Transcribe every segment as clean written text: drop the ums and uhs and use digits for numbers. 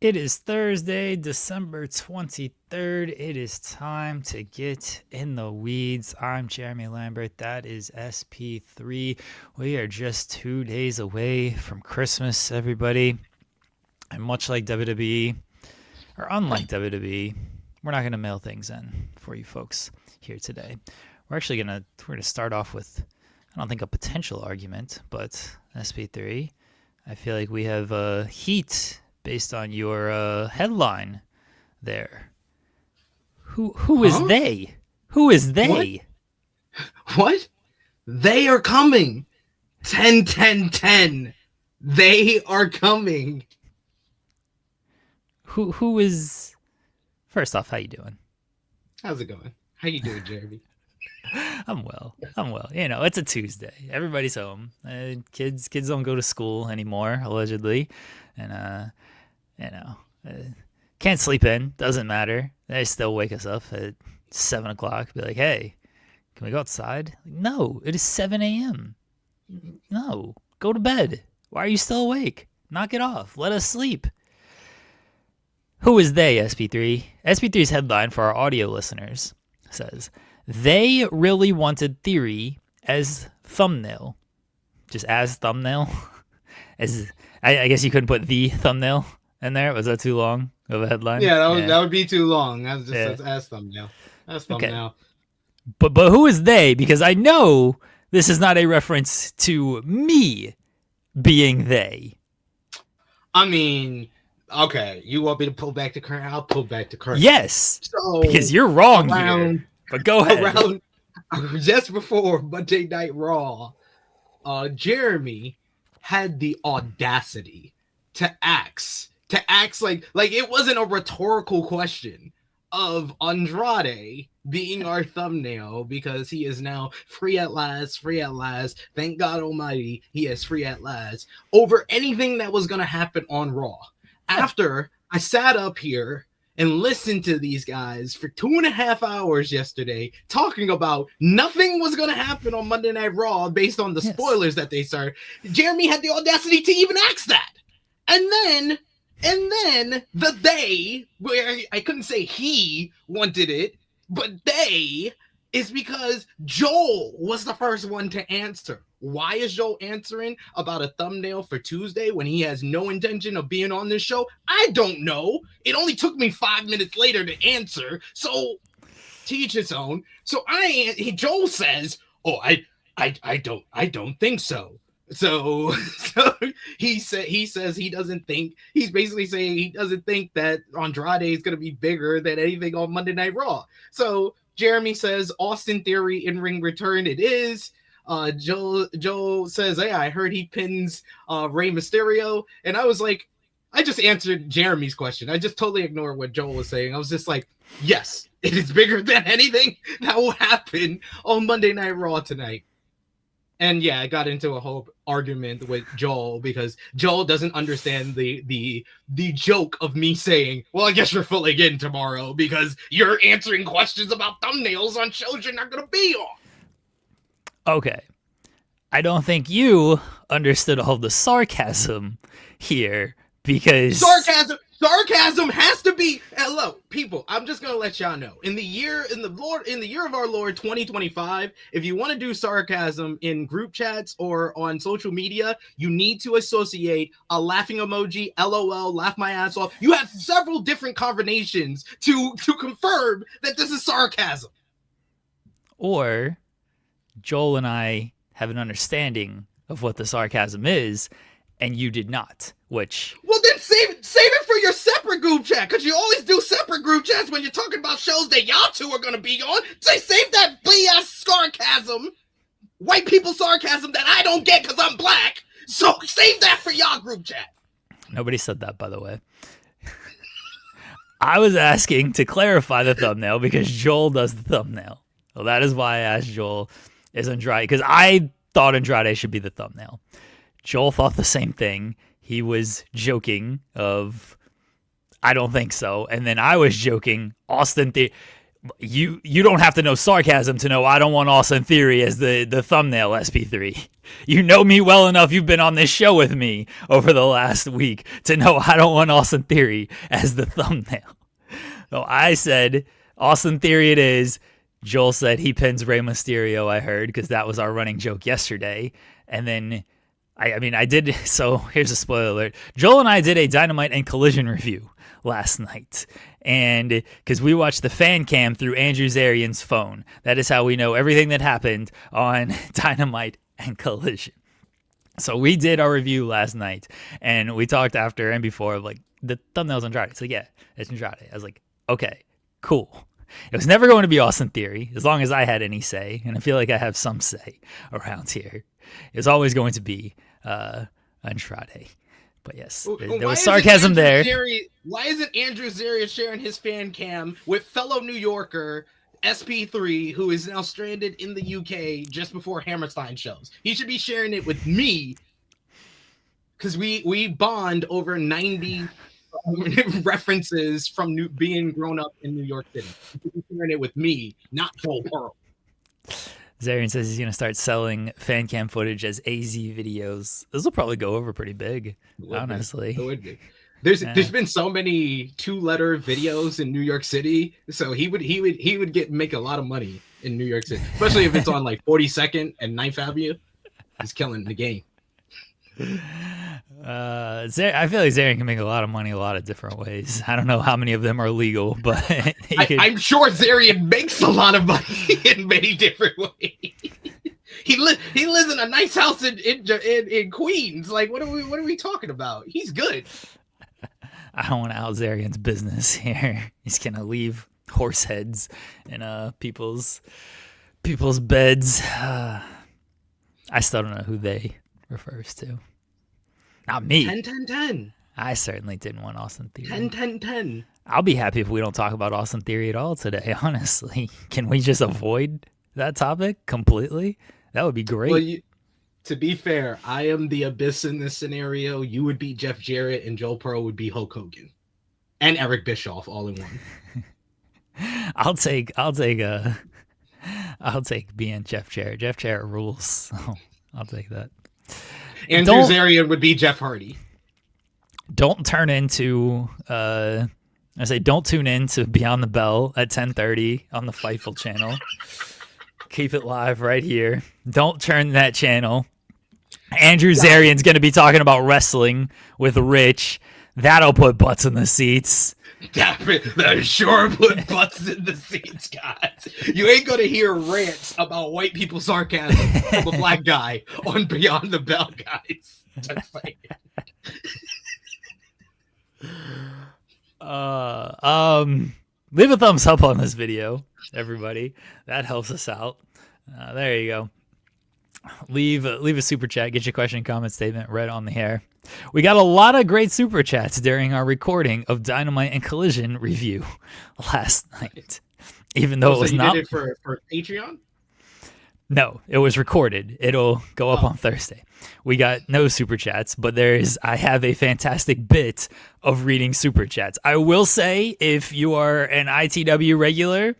It is Thursday, December 23rd. It is time to get in the weeds. I'm Jeremy Lambert. That is SP3. We are just 2 days away from Christmas, everybody. And much like WWE, or unlike WWE, we're not going to mail things in for you folks here today. We're actually going to start off with, I don't think a potential argument, but SP3. I feel like we have heat based on your headline there. Who is they? Who is they? What? They are coming. 10, 10, 10. They are coming. Who is... First off, how you doing? How's it going? How you doing, Jeremy? I'm well. You know, it's a Tuesday. Everybody's home. Kids don't go to school anymore, allegedly. And, can't sleep in. Doesn't matter. They still wake us up at 7 o'clock. Be like, hey, can we go outside? No, it is 7 a.m. No, go to bed. Why are you still awake? Knock it off. Let us sleep. Who is they, SP3? SP3's headline for our audio listeners says, they really wanted Theory as thumbnail. Just as thumbnail? I guess you couldn't put the thumbnail in there. Was that too long of a headline? Yeah, that would be too long. That's just as thumbnail. As thumbnail. Okay. But who is they? Because I know this is not a reference to me being they. I mean, okay, you want me to pull back the curtain? I'll pull back the curtain. Yes, so because you're wrong here. But go ahead. Just before Monday Night Raw, Jeremy had the audacity to ask like it wasn't a rhetorical question of Andrade being our thumbnail because he is now free at last. Thank God Almighty, he is free at last over anything that was going to happen on Raw. After I sat up here and listened to these guys for 2.5 hours yesterday talking about nothing was going to happen on Monday Night Raw based on the spoilers that they started, Jeremy had the audacity to even ask that. And then the they, where I couldn't say he wanted it, but they is because Joel was the first one to answer. Why is Joel answering about a thumbnail for Tuesday when he has no intention of being on this show? I don't know. It only took me 5 minutes later to answer. So to each his own. So Joel says, "Oh, I don't think so." So he says he doesn't think. He's basically saying he doesn't think that Andrade is going to be bigger than anything on Monday Night Raw. So Jeremy says Austin Theory in-ring return. It is. Joel says, hey, I heard he pins Rey Mysterio. And I was like, I just answered Jeremy's question. I just totally ignored what Joel was saying. I was just like, yes, it is bigger than anything that will happen on Monday Night Raw tonight. And yeah, I got into a whole argument with Joel because Joel doesn't understand the joke of me saying, well, I guess you're filling in tomorrow because you're answering questions about thumbnails on shows you're not going to be on. Okay. I don't think you understood all the sarcasm here because... Sarcasm has to be... Hello, people, I'm just going to let y'all know. In the year of our Lord 2025, if you want to do sarcasm in group chats or on social media, you need to associate a laughing emoji, LOL, laugh my ass off. You have several different combinations to confirm that this is sarcasm. Or Joel and I have an understanding of what the sarcasm is, and you did not, which... Well, then save it for your separate group chat, because you always do separate group chats when you're talking about shows that y'all two are going to be on. Save that BS sarcasm, white people sarcasm that I don't get because I'm black. So save that for y'all group chat. Nobody said that, by the way. I was asking to clarify the thumbnail because Joel does the thumbnail. Well, that is why I asked Joel, is Andrade, because I thought Andrade should be the thumbnail. Joel thought the same thing. He was joking of, I don't think so. And then I was joking, Austin Theory. You don't have to know sarcasm to know I don't want Austin Theory as the thumbnail, SP3. You know me well enough. You've been on this show with me over the last week to know I don't want Austin Theory as the thumbnail. So I said Austin Theory it is. Joel said he pins Rey Mysterio, I heard, because that was our running joke yesterday. And then, I did, so here's a spoiler alert. Joel and I did a Dynamite and Collision review last night. And because we watched the fan cam through Andrew Zarian's phone. That is how we know everything that happened on Dynamite and Collision. So we did our review last night, and we talked after and before, like, the thumbnail's Andrade. It's like, yeah, it's Andrade. I was like, okay, cool. It was never going to be Austin Theory, as long as I had any say, and I feel like I have some say around here. It was always going to be Andrade. But yes, there was sarcasm there. Why isn't Andrew Zarian sharing his fan cam with fellow New Yorker SP3, who is now stranded in the UK just before Hammerstein shows? He should be sharing it with me, because we bond over 90 references from being grown up in New York City. He should be sharing it with me, not Joel Pearl. Zarian says he's going to start selling fan cam footage as AZ videos. This will probably go over pretty big, honestly. It would be. There's been so many 2-letter videos in New York City, so he would make a lot of money in New York City, especially if it's on like 42nd and 9th Avenue. He's killing the game. I feel like Zarian can make a lot of money a lot of different ways. I don't know how many of them are legal, but I'm sure Zarian makes a lot of money in many different ways. He lives in a nice house in Queens. Like, what are we talking about? He's good. I don't want to out Zarian's business here. He's gonna leave horse heads in people's beds. I still don't know who they refers to. Not me. 10-10-10. I certainly didn't want Austin Theory. 10-10-10. I'll be happy if we don't talk about Austin Theory at all today, honestly. Can we just avoid that topic completely? That would be great. Well, to be fair, I am the Abyss in this scenario. You would be Jeff Jarrett, and Joel Pearl would be Hulk Hogan. And Eric Bischoff all in one. I'll take being Jeff Jarrett. Jeff Jarrett rules. So I'll take that. Andrew Zarian would be Jeff Hardy. Don't turn into don't tune in to Beyond the Bell at 10:30 on the Fightful channel. Keep it live right here. Don't turn that channel. Andrew Zarian's going to be talking about wrestling with Rich. That'll put butts in the seats. That sure put butts in the seats, guys. You ain't gonna hear rants about white people sarcasm from a black guy on Beyond the Bell, guys. Just saying. Leave a thumbs up on this video, everybody. That helps us out. There you go. Leave a super chat. Get your question, comment, statement read on the air. We got a lot of great super chats during our recording of Dynamite and Collision review last night. Even though it was not did it for Patreon? No, it was recorded. It'll go up on Thursday. We got no super chats, but I have a fantastic bit of reading super chats. I will say, if you are an ITW regular,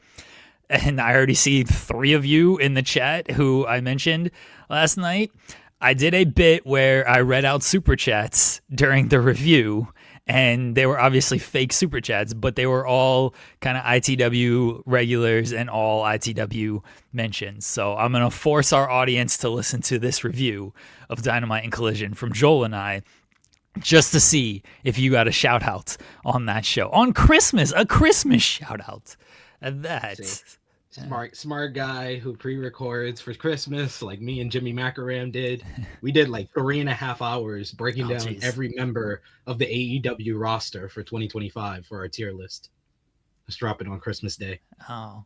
and I already see 3 of you in the chat who I mentioned last night, I did a bit where I read out super chats during the review, and they were obviously fake super chats, but they were all kind of ITW regulars and all ITW mentions. So I'm going to force our audience to listen to this review of Dynamite and Collision from Joel and I, just to see if you got a shout out on that show. On Christmas, a Christmas shout out at that. Smart guy who pre-records for Christmas, like me and Jimmy Macaram did. We did like 3.5 hours breaking down every member of the AEW roster for 2025 for our tier list. Let's drop it on Christmas Day. Oh,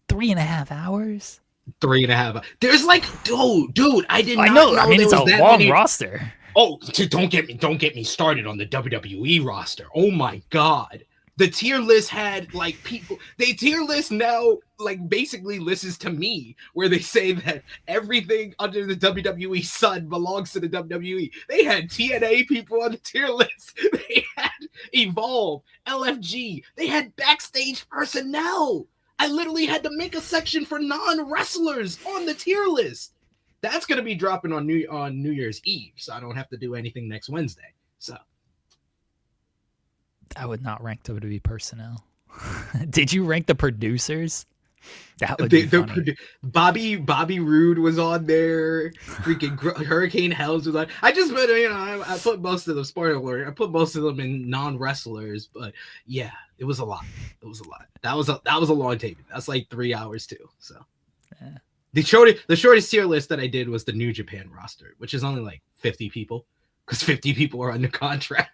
3.5 hours? 3.5. There's like, dude, I did not know. know. I mean, it's a long roster. Oh, don't get me started on the WWE roster. Oh my God. The tier list had like people. They tier list now like basically listens to me, where they say that everything under the WWE sun belongs to the WWE. They had TNA people on the tier list. They had Evolve, LFG. They had backstage personnel. I literally had to make a section for non-wrestlers on the tier list. That's going to be dropping on New Year's Eve, so I don't have to do anything next Wednesday. So I would not rank WWE personnel. Did you rank the producers? That would be funny. Bobby Roode was on there. Freaking Hurricane Helms was on. I just put, I put most of them, spoiler alert, I put most of them in non-wrestlers, but yeah, it was a lot. It was a lot. That was a long tape. That's like 3 hours too. So yeah. The shortest tier list that I did was the New Japan roster, which is only like 50 people, because 50 people are under contract.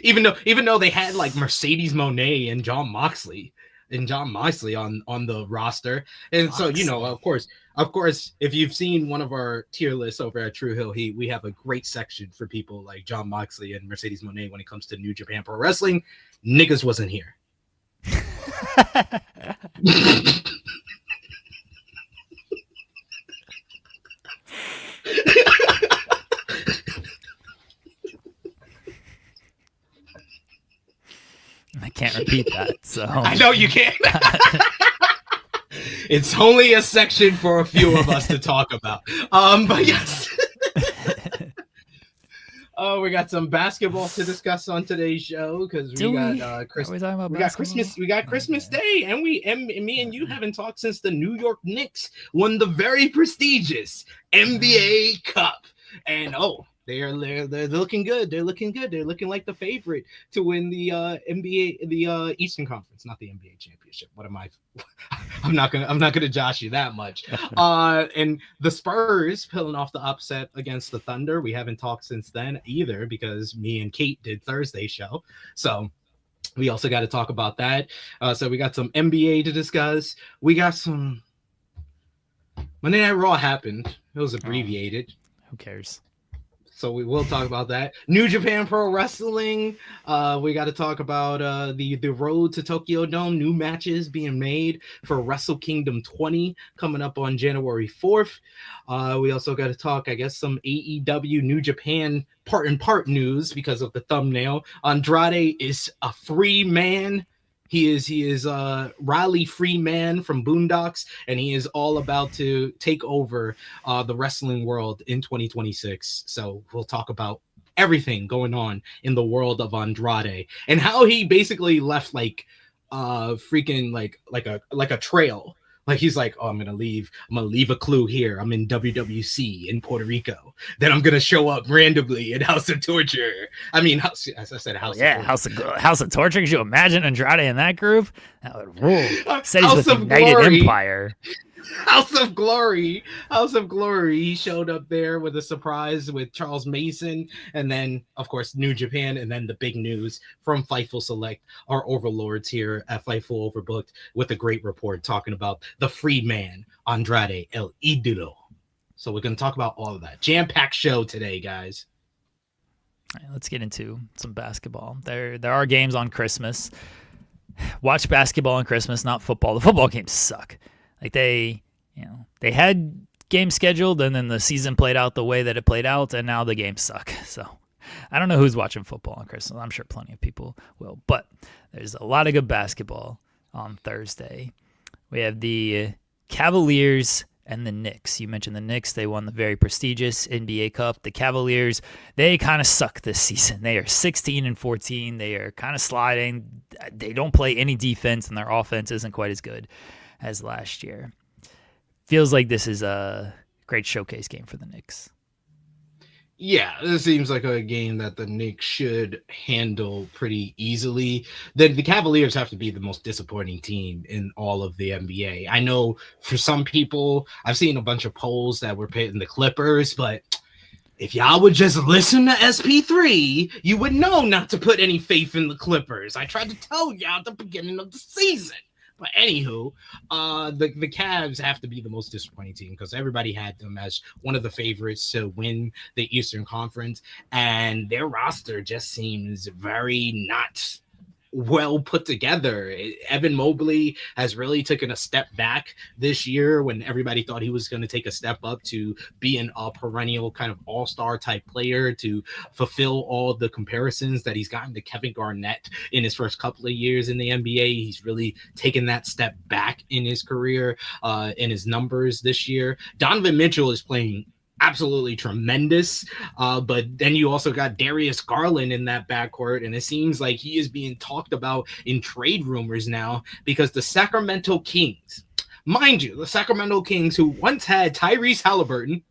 Even though they had like Mercedes Moné and Jon Moxley on the roster. And Moxley. So, of course, if you've seen one of our tier lists over at True Hill Heat, we have a great section for people like Jon Moxley and Mercedes Moné when it comes to New Japan Pro Wrestling. Niggas wasn't here. I can't repeat that. So I know you can't. It's only a section for a few of us to talk about. But yes. We got some basketball to discuss on today's show because we got Christmas. We got Christmas Day, and me and you haven't talked since the New York Knicks won the very prestigious NBA Cup. And they're looking good. They're looking good. They're looking like the favorite to win the NBA, the Eastern Conference, not the NBA championship. What am I? I'm not gonna josh you that much. And the Spurs pulling off the upset against the Thunder. We haven't talked since then either because me and Kate did Thursday's show. So we also got to talk about that. So we got some NBA to discuss. We got some Monday Night Raw happened. It was abbreviated. Who cares? So we will talk about that. New Japan Pro Wrestling. We got to talk about the road to Tokyo Dome. New matches being made for Wrestle Kingdom 20 coming up on January 4th. We also got to talk, I guess, some AEW New Japan part news because of the thumbnail. Andrade is a free man. He is Riley Freeman from Boondocks, and he is all about to take over the wrestling world in 2026. So we'll talk about everything going on in the world of Andrade and how he basically left like freaking like a trail. Like he's like, I'm gonna leave a clue here. I'm in WWC in Puerto Rico. Then I'm gonna show up randomly in House of Torture. I mean, House of Torture. Could you imagine Andrade in that group? That would rule. Said he's with the United Empire. House of Glory. He showed up there with a surprise with Charles Mason, and then of course New Japan, and then the big news from Fightful Select, our overlords here at Fightful Overbooked, with a great report talking about the free man Andrade El Idolo. So we're going to talk about all of that. Jam-packed show today, guys. All right, let's get into some basketball. There are games on Christmas. Watch basketball on Christmas, not football. The football games suck. Like they had games scheduled, and then the season played out the way that it played out, and now the games suck. So I don't know who's watching football on Christmas. I'm sure plenty of people will, but there's a lot of good basketball on Thursday. We have the Cavaliers and the Knicks. You mentioned the Knicks. They won the very prestigious NBA Cup. The Cavaliers, they kind of suck this season. They are 16-14. They are kind of sliding. They don't play any defense, and their offense isn't quite as good as last year. Feels like this is a great showcase game for the Knicks. Yeah, this seems like a game that the Knicks should handle pretty easily. Then the Cavaliers have to be the most disappointing team in all of the NBA. I know for some people, I've seen a bunch of polls that were pitting the Clippers, but if y'all would just listen to SP3, you would know not to put any faith in the Clippers. I tried to tell y'all at the beginning of the season. But anywho, the Cavs have to be the most disappointing team because everybody had them as one of the favorites to win the Eastern Conference, and their roster just seems very not well put together. Evan Mobley has really taken a step back this year when everybody thought he was going to take a step up to being a perennial kind of all-star type player, to fulfill all the comparisons that he's gotten to Kevin Garnett in his first couple of years in the NBA. He's really taken that step back in his career, in his numbers this year. Donovan Mitchell is playing absolutely tremendous, but then you also got Darius Garland in that backcourt, and it seems like he is being talked about in trade rumors now because the Sacramento Kings, mind you, the Sacramento Kings, who once had Tyrese Halliburton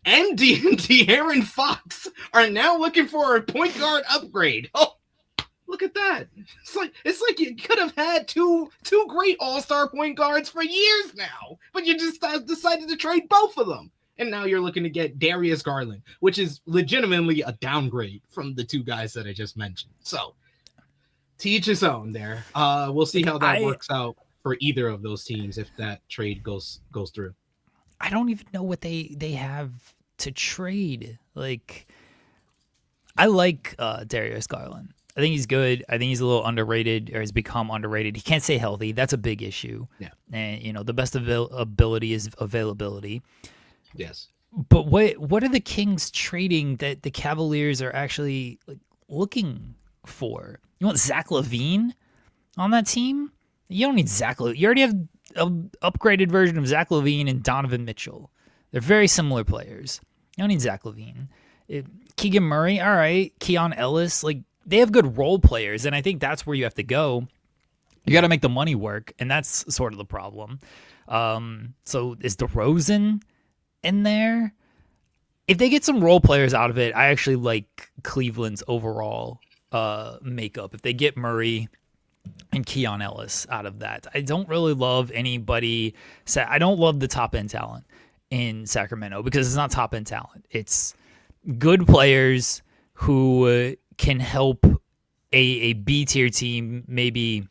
and De'Aaron Fox, are now looking for a point guard upgrade. Oh, look at that. It's like you could have had two great all-star point guards for years now, but you just decided to trade both of them. And now you're looking to get Darius Garland, which is legitimately a downgrade from the two guys that I just mentioned. So, to each his own there. We'll see how that works out for either of those teams if that trade goes through. I don't even know what they have to trade. Like, I like Darius Garland. I think he's good. I think he's a little underrated, or has become underrated. He can't stay healthy. That's a big issue. Yeah. And, the best ability is availability. Yes. But what are the Kings trading that the Cavaliers are actually looking for? You want Zach LaVine on that team? You don't need Zach LaVine. You already have an upgraded version of Zach LaVine and Donovan Mitchell. They're very similar players. You don't need Zach LaVine. Keegan Murray, all right. Keon Ellis, they have good role players, and I think that's where you have to go. You got to make the money work, and that's sort of the problem. So is DeRozan in there? If they get some role players out of it, I actually like Cleveland's overall makeup. If they get Murray and Keon Ellis out of that, I don't really love anybody. I don't love the top end talent in Sacramento because it's not top end talent. It's good players who can help a B tier team maybe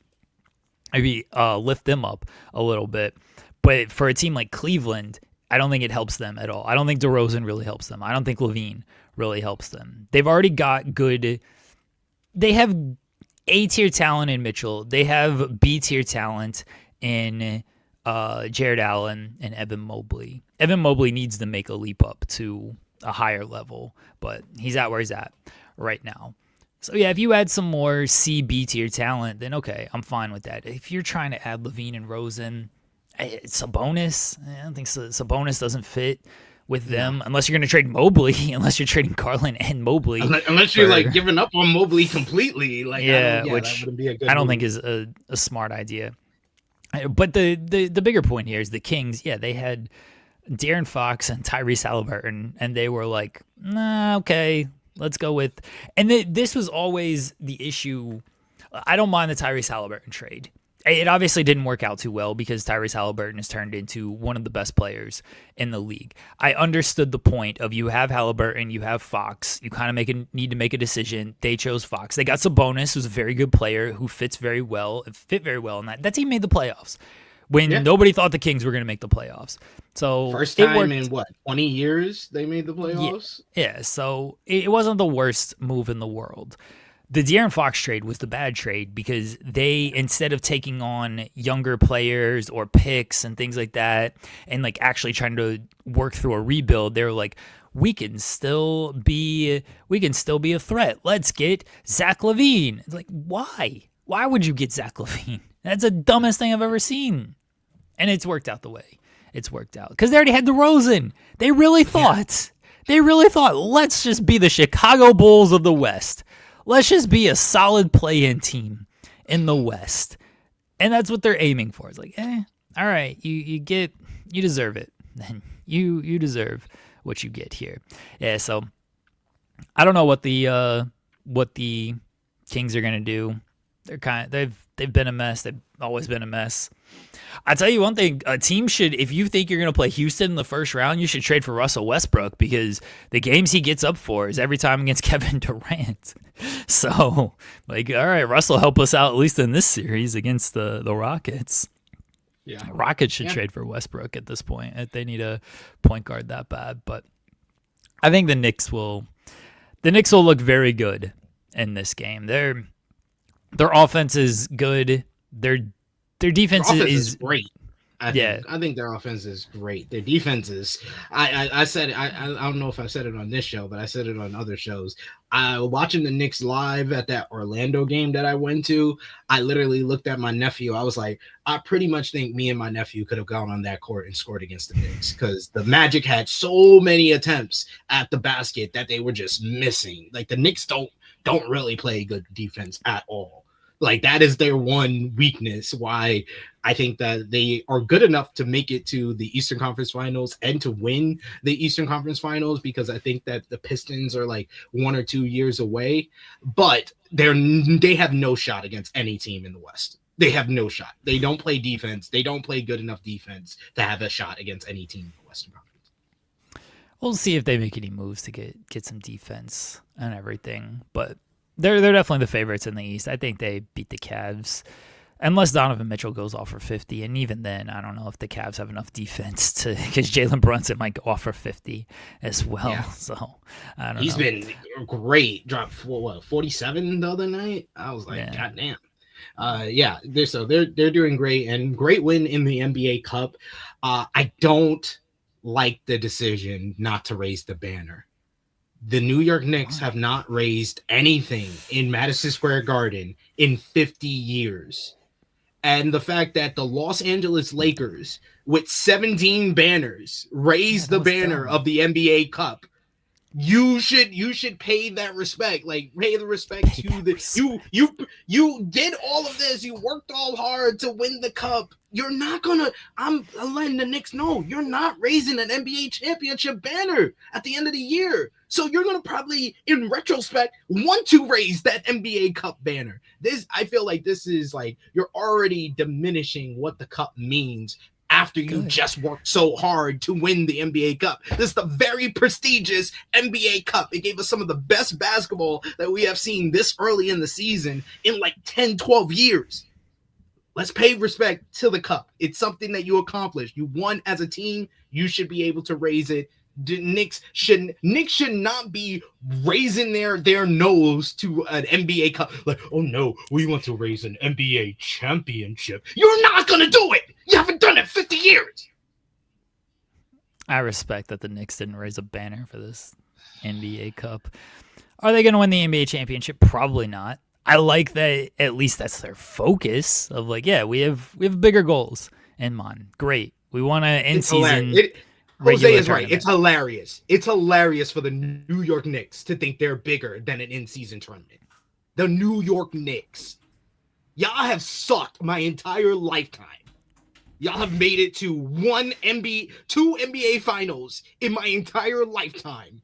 lift them up a little bit. But for a team like Cleveland, I don't think it helps them at all. I don't think DeRozan really helps them. I don't think LaVine really helps them. They've already got good. They have A-tier talent in Mitchell. They have B-tier talent in Jared Allen and Evan Mobley. Evan Mobley needs to make a leap up to a higher level, but he's at where he's at right now. So yeah, if you add some more C-B tier talent, then okay, I'm fine with that. If you're trying to add LaVine and Rosen, Sabonis, I don't think Sabonis doesn't fit with them unless you're going to trade Mobley, unless you're trading Garland and Mobley. Unless you're giving up on Mobley completely. Which that wouldn't be a good I don't move. think is a smart idea. But the bigger point here is the Kings, they had De'Aaron Fox and Tyrese Halliburton, and they were like, nah, okay, let's go with. And this was always the issue. I don't mind the Tyrese Halliburton trade. It obviously didn't work out too well because Tyrese Halliburton has turned into one of the best players in the league. I understood the point of you have Halliburton, you have Fox, you kind of need to make a decision. They chose Fox. They got Sabonis, who's a very good player who fit very well in that. That team made the playoffs when nobody thought the Kings were going to make the playoffs. So first time in 20 years they made the playoffs? Yeah, so it wasn't the worst move in the world. The De'Aaron Fox trade was the bad trade because they, instead of taking on younger players or picks and things like that and actually trying to work through a rebuild, they were like, we can still be a threat. Let's get Zach LaVine. It's like, why? Why would you get Zach LaVine? That's the dumbest thing I've ever seen. And it's worked out the way it's worked out because they already had DeRozan. They really thought, let's just be the Chicago Bulls of the West. Let's just be a solid play-in team in the West. And that's what they're aiming for. It's like, all right, you deserve it. Then you deserve what you get here. Yeah, so I don't know what the Kings are gonna do. They've been a mess. They've always been a mess. I'll tell you one thing, a team should, if you think you're going to play Houston in the first round, you should trade for Russell Westbrook because the games he gets up for is every time against Kevin Durant. So, all right, Russell, help us out at least in this series against the Rockets. Yeah, Rockets should trade for Westbrook at this point if they need a point guard that bad. But I think the Knicks will look very good in this game. Their offense is good. Their defense Their offense is great. I think their offense is great. Their defense is. I said it, I don't know if I said it on this show, but I said it on other shows. Watching the Knicks live at that Orlando game that I went to, I literally looked at my nephew. I was like, I pretty much think me and my nephew could have gone on that court and scored against the Knicks because the Magic had so many attempts at the basket that they were just missing. Like the Knicks don't really play good defense at all. Like that is their one weakness. Why I think that they are good enough to make it to the Eastern Conference Finals and to win the Eastern Conference Finals, because I think that the Pistons are like 1 or 2 years away, but they have no shot against any team in the West. They have no shot. They don't play defense. They don't play good enough defense to have a shot against any team in the Western Conference. We'll see if they make any moves to get some defense and everything, but they're definitely the favorites in the East. I think they beat the Cavs. Unless Donovan Mitchell goes off for 50, and even then, I don't know if the Cavs have enough defense to, because Jalen Brunson might go off for 50 as well. Yeah. So I don't know. He's been great. Dropped 47 the other night. I was like, God damn. They're doing great, and great win in the NBA Cup. I don't like the decision not to raise the banner. The New York Knicks have not raised anything in Madison Square Garden in 50 years. And the fact that the Los Angeles Lakers, with 17 banners, raised the banner of the NBA Cup, you should pay that respect. Like, pay the respect to the you did all of this. You worked all hard to win the cup. You're not gonna. I'm letting the Knicks know you're not raising an NBA championship banner at the end of the year. So you're gonna probably, in retrospect, want to raise that NBA Cup banner. I feel like this is like you're already diminishing what the cup means after you just worked so hard to win the NBA Cup. This is the very prestigious NBA Cup. It gave us some of the best basketball that we have seen this early in the season in like 10, 12 years. Let's pay respect to the cup. It's something that you accomplished. You won as a team. You should be able to raise it. Knicks should not be raising their nose to an NBA Cup. Like, oh no, we want to raise an NBA championship. You're not going to do it. You haven't done it 50 years. I respect that the Knicks didn't raise a banner for this NBA Cup. Are they going to win the NBA championship? Probably not. I like that at least that's their focus of like, yeah, we have bigger goals in mind. Great. We want to end season. Jose is right. It's hilarious. It's hilarious for the New York Knicks to think they're bigger than an in-season tournament. The New York Knicks. Y'all have sucked my entire lifetime. Y'all have made it to two NBA finals in my entire lifetime.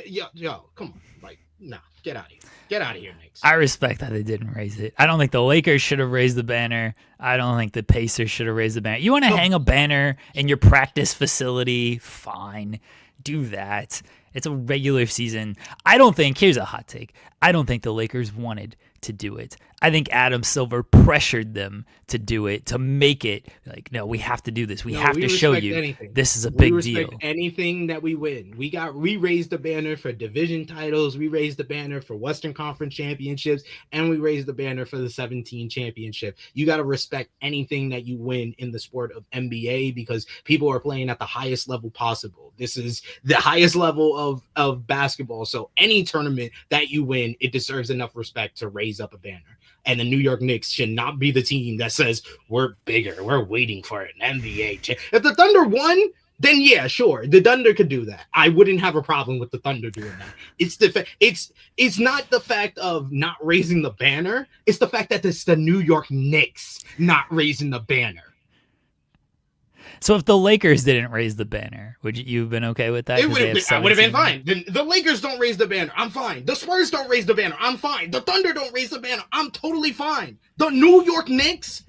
Yo, come on. Like, nah, get out of here. Get out of here, Knicks. I respect that they didn't raise it. I don't think the Lakers should have raised the banner. I don't think the Pacers should have raised the banner. You want to hang a banner in your practice facility? Fine. Do that. It's a regular season. Here's a hot take. I don't think the Lakers wanted to do it. I think Adam Silver pressured them to do it, to make it like, no, we have to do this. We have to show you this is a big deal. Anything that we win. We raised the banner for division titles. We raised the banner for Western Conference championships, and we raised the banner for the 17 championship. You got to respect anything that you win in the sport of NBA because people are playing at the highest level possible. This is the highest level of basketball. So any tournament that you win, it deserves enough respect to raise up a banner. And the New York Knicks should not be the team that says we're bigger. We're waiting for an NBA. If the Thunder won, then yeah, sure, the Thunder could do that. I wouldn't have a problem with the Thunder doing that. It's not the fact of not raising the banner. It's the fact that it's the New York Knicks not raising the banner. So if the Lakers didn't raise the banner, would you have been okay with that? I would have been fine. The Lakers don't raise the banner. I'm fine. The Spurs don't raise the banner. I'm fine. The Thunder don't raise the banner. I'm totally fine. The New York Knicks?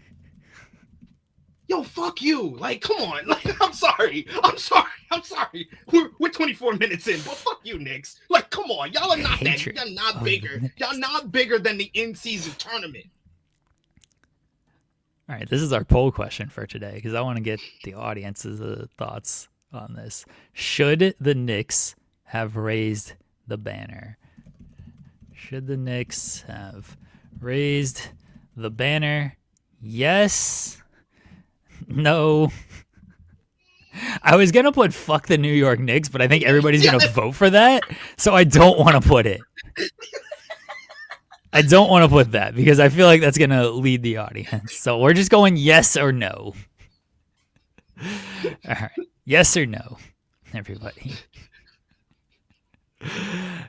Yo, fuck you. Like, come on. Like, I'm sorry. We're 24 minutes in, but fuck you, Knicks. Like, come on. Y'all are not that. Y'all not bigger. Y'all not bigger than the in-season tournament. All right, this is our poll question for today because I want to get the audience's thoughts on this. Should the Knicks have raised the banner? Should the Knicks have raised the banner? Yes. No. I was going to put fuck the New York Knicks, but I think everybody's going to vote for that, so I don't want to put it. I don't want to put that because I feel like that's going to lead the audience. So we're just going yes or no. All right. Yes or no, everybody.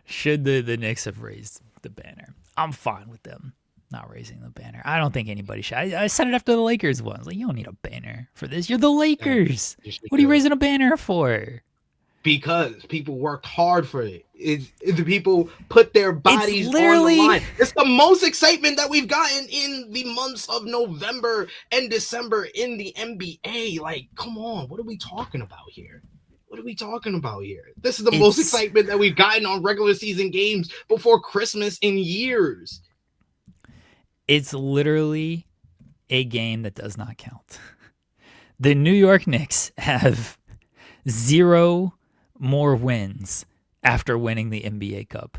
Should the Knicks have raised the banner? I'm fine with them not raising the banner. I don't think anybody should. I said it after the Lakers won. I was like, you don't need a banner for this. You're the Lakers. What are you raising a banner for? Because people worked hard for it. The people put their bodies on the line. It's the most excitement that we've gotten in the months of November and December in the NBA. Like, come on, what are we talking about here? This is the most excitement that we've gotten on regular season games before Christmas in years. It's literally a game that does not count. The New York Knicks have 0 more wins after winning the NBA Cup.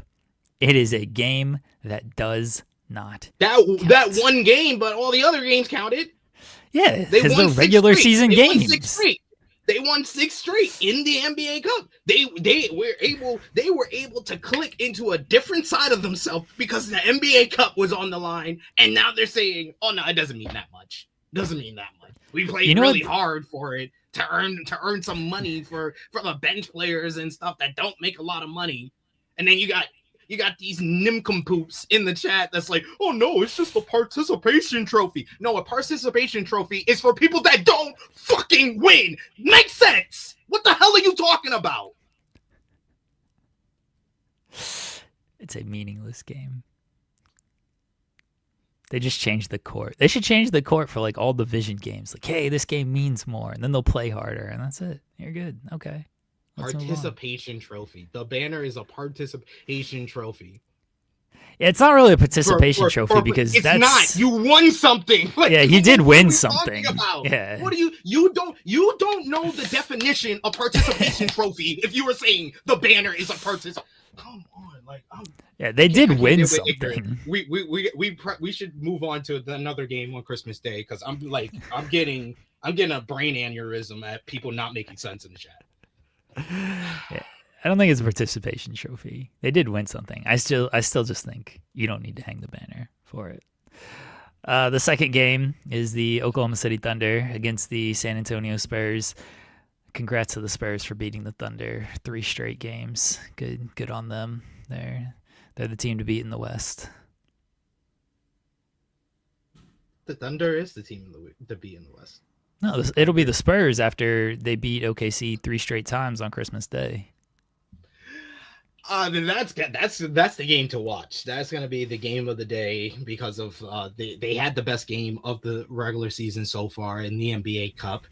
It is a game that does not count. That one game, but all the other games counted. Yeah, because they're regular season games. They won 6 straight in the NBA Cup. They were able to click into a different side of themselves because the NBA Cup was on the line, and now they're saying, "Oh no, it doesn't mean that much. We played really hard for it to earn some money for the bench players and stuff that don't make a lot of money." And then you got these nincompoops in the chat that's like, "Oh no, it's just a participation trophy." No, a participation trophy is for people that don't fucking win. Makes sense. What the hell are you talking about? It's a meaningless game. They just changed the court. They should change the court for like all division games. Like, hey, this game means more, and then they'll play harder, and that's it. You're good. Okay. Participation trophy. The banner is a participation trophy. Yeah, it's not really a participation trophy because it's that's not. You won something. Like, yeah, you did win something. Yeah. What do you don't know the definition of participation trophy if you were saying the banner is a participation. Come on, like they did win something. We should move on to another game on Christmas Day because I'm getting a brain aneurysm at people not making sense in the chat. Yeah, I don't think it's a participation trophy. They did win something. I still just think you don't need to hang the banner for it. The second game is the Oklahoma City Thunder against the San Antonio Spurs. Congrats to the Spurs for beating the Thunder 3 straight games. Good on them. They're the team to beat in the West. The Thunder is the team to beat in the West. No, it'll be the Spurs after they beat OKC 3 straight times on Christmas Day. Then that's the game to watch. That's gonna be the game of the day because of they had the best game of the regular season so far in the NBA Cup,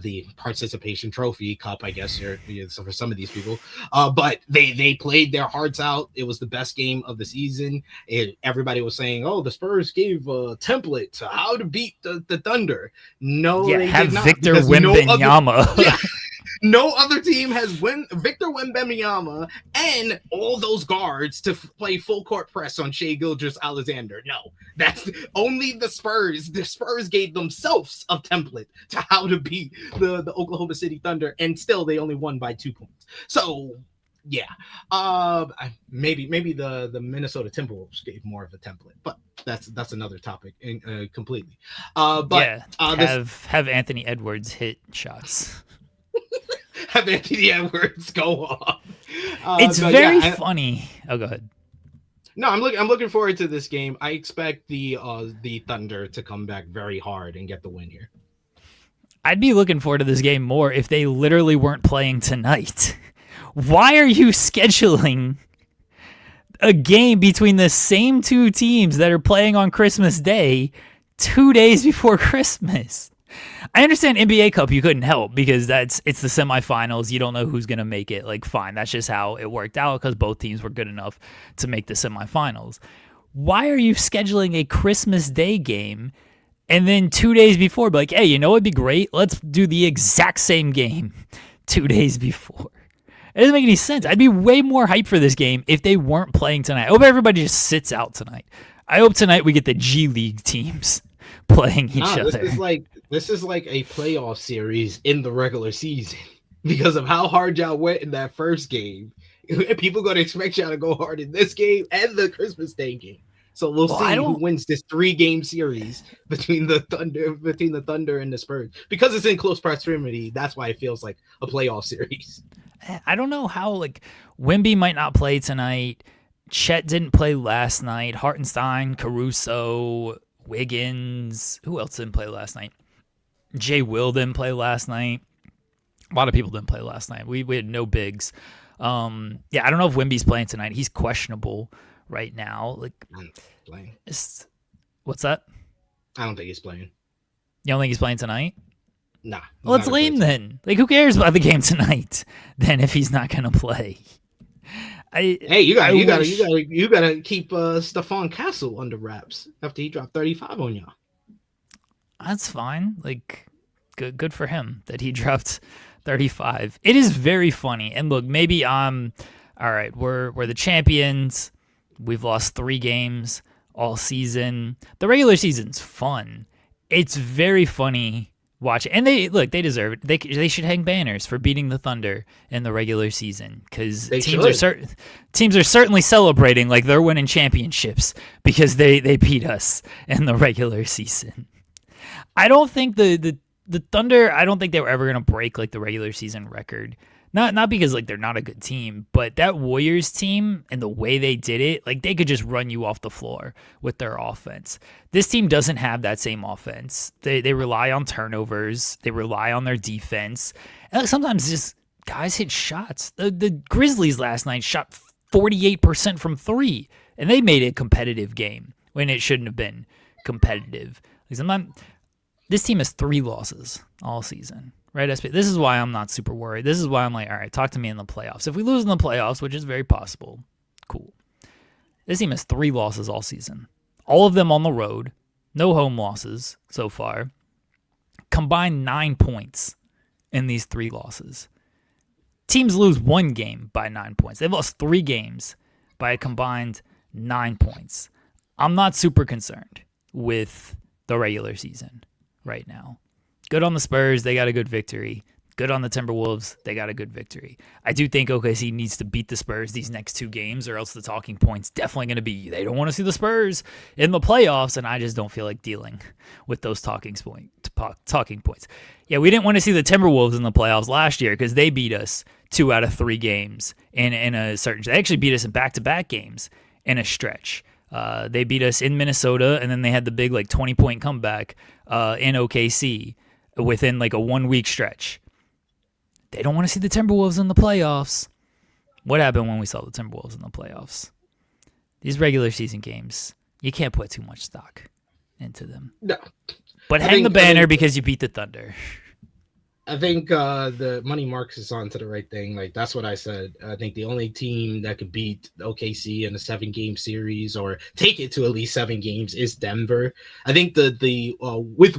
the participation trophy cup, I guess for some of these people. But they played their hearts out. It was the best game of the season. Everybody was saying, "Oh, the Spurs gave a template to how to beat the Thunder." No, yeah, they have did not, Victor Wembanyama. No other team has Victor Wembanyama and all those guards to play full court press on Shai Gilgeous-Alexander. No, that's only the Spurs. The Spurs gave themselves a template to how to beat the Oklahoma City Thunder, and still they only won by 2 points. So, yeah, maybe the Minnesota Timberwolves gave more of a template, but that's another topic completely. But have Anthony Edwards hit shots. Have Anthony Edwards go off. It's very funny. Oh, go ahead. No, I'm looking forward to this game. I expect the Thunder to come back very hard and get the win here. I'd be looking forward to this game more if they literally weren't playing tonight. Why are you scheduling a game between the same 2 teams that are playing on Christmas Day 2 days before Christmas? I understand NBA Cup you couldn't help because it's the semifinals. You don't know who's going to make it. Like, fine, that's just how it worked out because both teams were good enough to make the semifinals. Why are you scheduling a Christmas Day game and then 2 days before be like, hey, you know what'd be great? Let's do the exact same game 2 days before. It doesn't make any sense. I'd be way more hyped for this game if they weren't playing tonight. I hope everybody just sits out tonight. I hope tonight we get the G League teams playing each other. This is like a playoff series in the regular season because of how hard y'all went in that first game. People gonna expect y'all to go hard in this game and the Christmas Day game. So we'll see who wins this 3-game series between the Thunder and the Spurs. Because it's in close proximity, that's why it feels like a playoff series. I don't know how, like, Wemby might not play tonight. Chet didn't play last night. Hartenstein, Caruso, Wiggins. Who else didn't play last night? Jay Will didn't play last night. A lot of people didn't play last night. We had no bigs. I don't know if Wemby's playing tonight. He's questionable right now. Like, playing. What's that? I don't think he's playing. You don't think he's playing tonight? Nah. Well, it's lame then. Like, who cares about the game tonight then if he's not gonna play? You gotta keep Stephon Castle under wraps after he dropped 35 on y'all. That's fine. Like, good for him that he dropped 35. It is very funny. And look, maybe all right. We're the champions. We've lost 3 games all season. The regular season's fun. It's very funny watching. And they deserve it. They should hang banners for beating the Thunder in the regular season because teams are certainly celebrating like they're winning championships because they beat us in the regular season. I don't think the Thunder, I don't think they were ever going to break like the regular season record. Not because like they're not a good team, but that Warriors team and the way they did it, like they could just run you off the floor with their offense. This team doesn't have that same offense. They rely on turnovers. They rely on their defense. And sometimes just guys hit shots. The Grizzlies last night shot 48% from 3, and they made it a competitive game when it shouldn't have been competitive. This team has 3 losses all season. Right, SP? This is why I'm not super worried. This is why I'm like, all right, talk to me in the playoffs. If we lose in the playoffs, which is very possible, cool. This team has 3 losses all season. All of them on the road. No home losses so far. Combined 9 points in these 3 losses. Teams lose 1 game by 9 points. They've lost 3 games by a combined 9 points. I'm not super concerned with the regular season right now. Good on the Spurs. They got a good victory. Good on the Timberwolves. They got a good victory. I do think OKC needs to beat the Spurs these next 2 games or else the talking point's definitely going to be they don't want to see the Spurs in the playoffs, and I just don't feel like dealing with those talking points. Yeah, we didn't want to see the Timberwolves in the playoffs last year because they beat us 2 out of 3 games in a certain – they actually beat us in back-to-back games in a stretch. They beat us in Minnesota, and then they had the big 20-point comeback in OKC. Within like a 1-week stretch. They don't want to see the Timberwolves in the playoffs. What happened when we saw the Timberwolves in the playoffs? These regular season games, you can't put too much stock into them. No. But hang the banner because you beat the Thunder. I think the Money Marks is on to the right thing. Like, that's what I said. I think the only team that could beat OKC in a 7-game series or take it to at least 7 games is Denver. I think with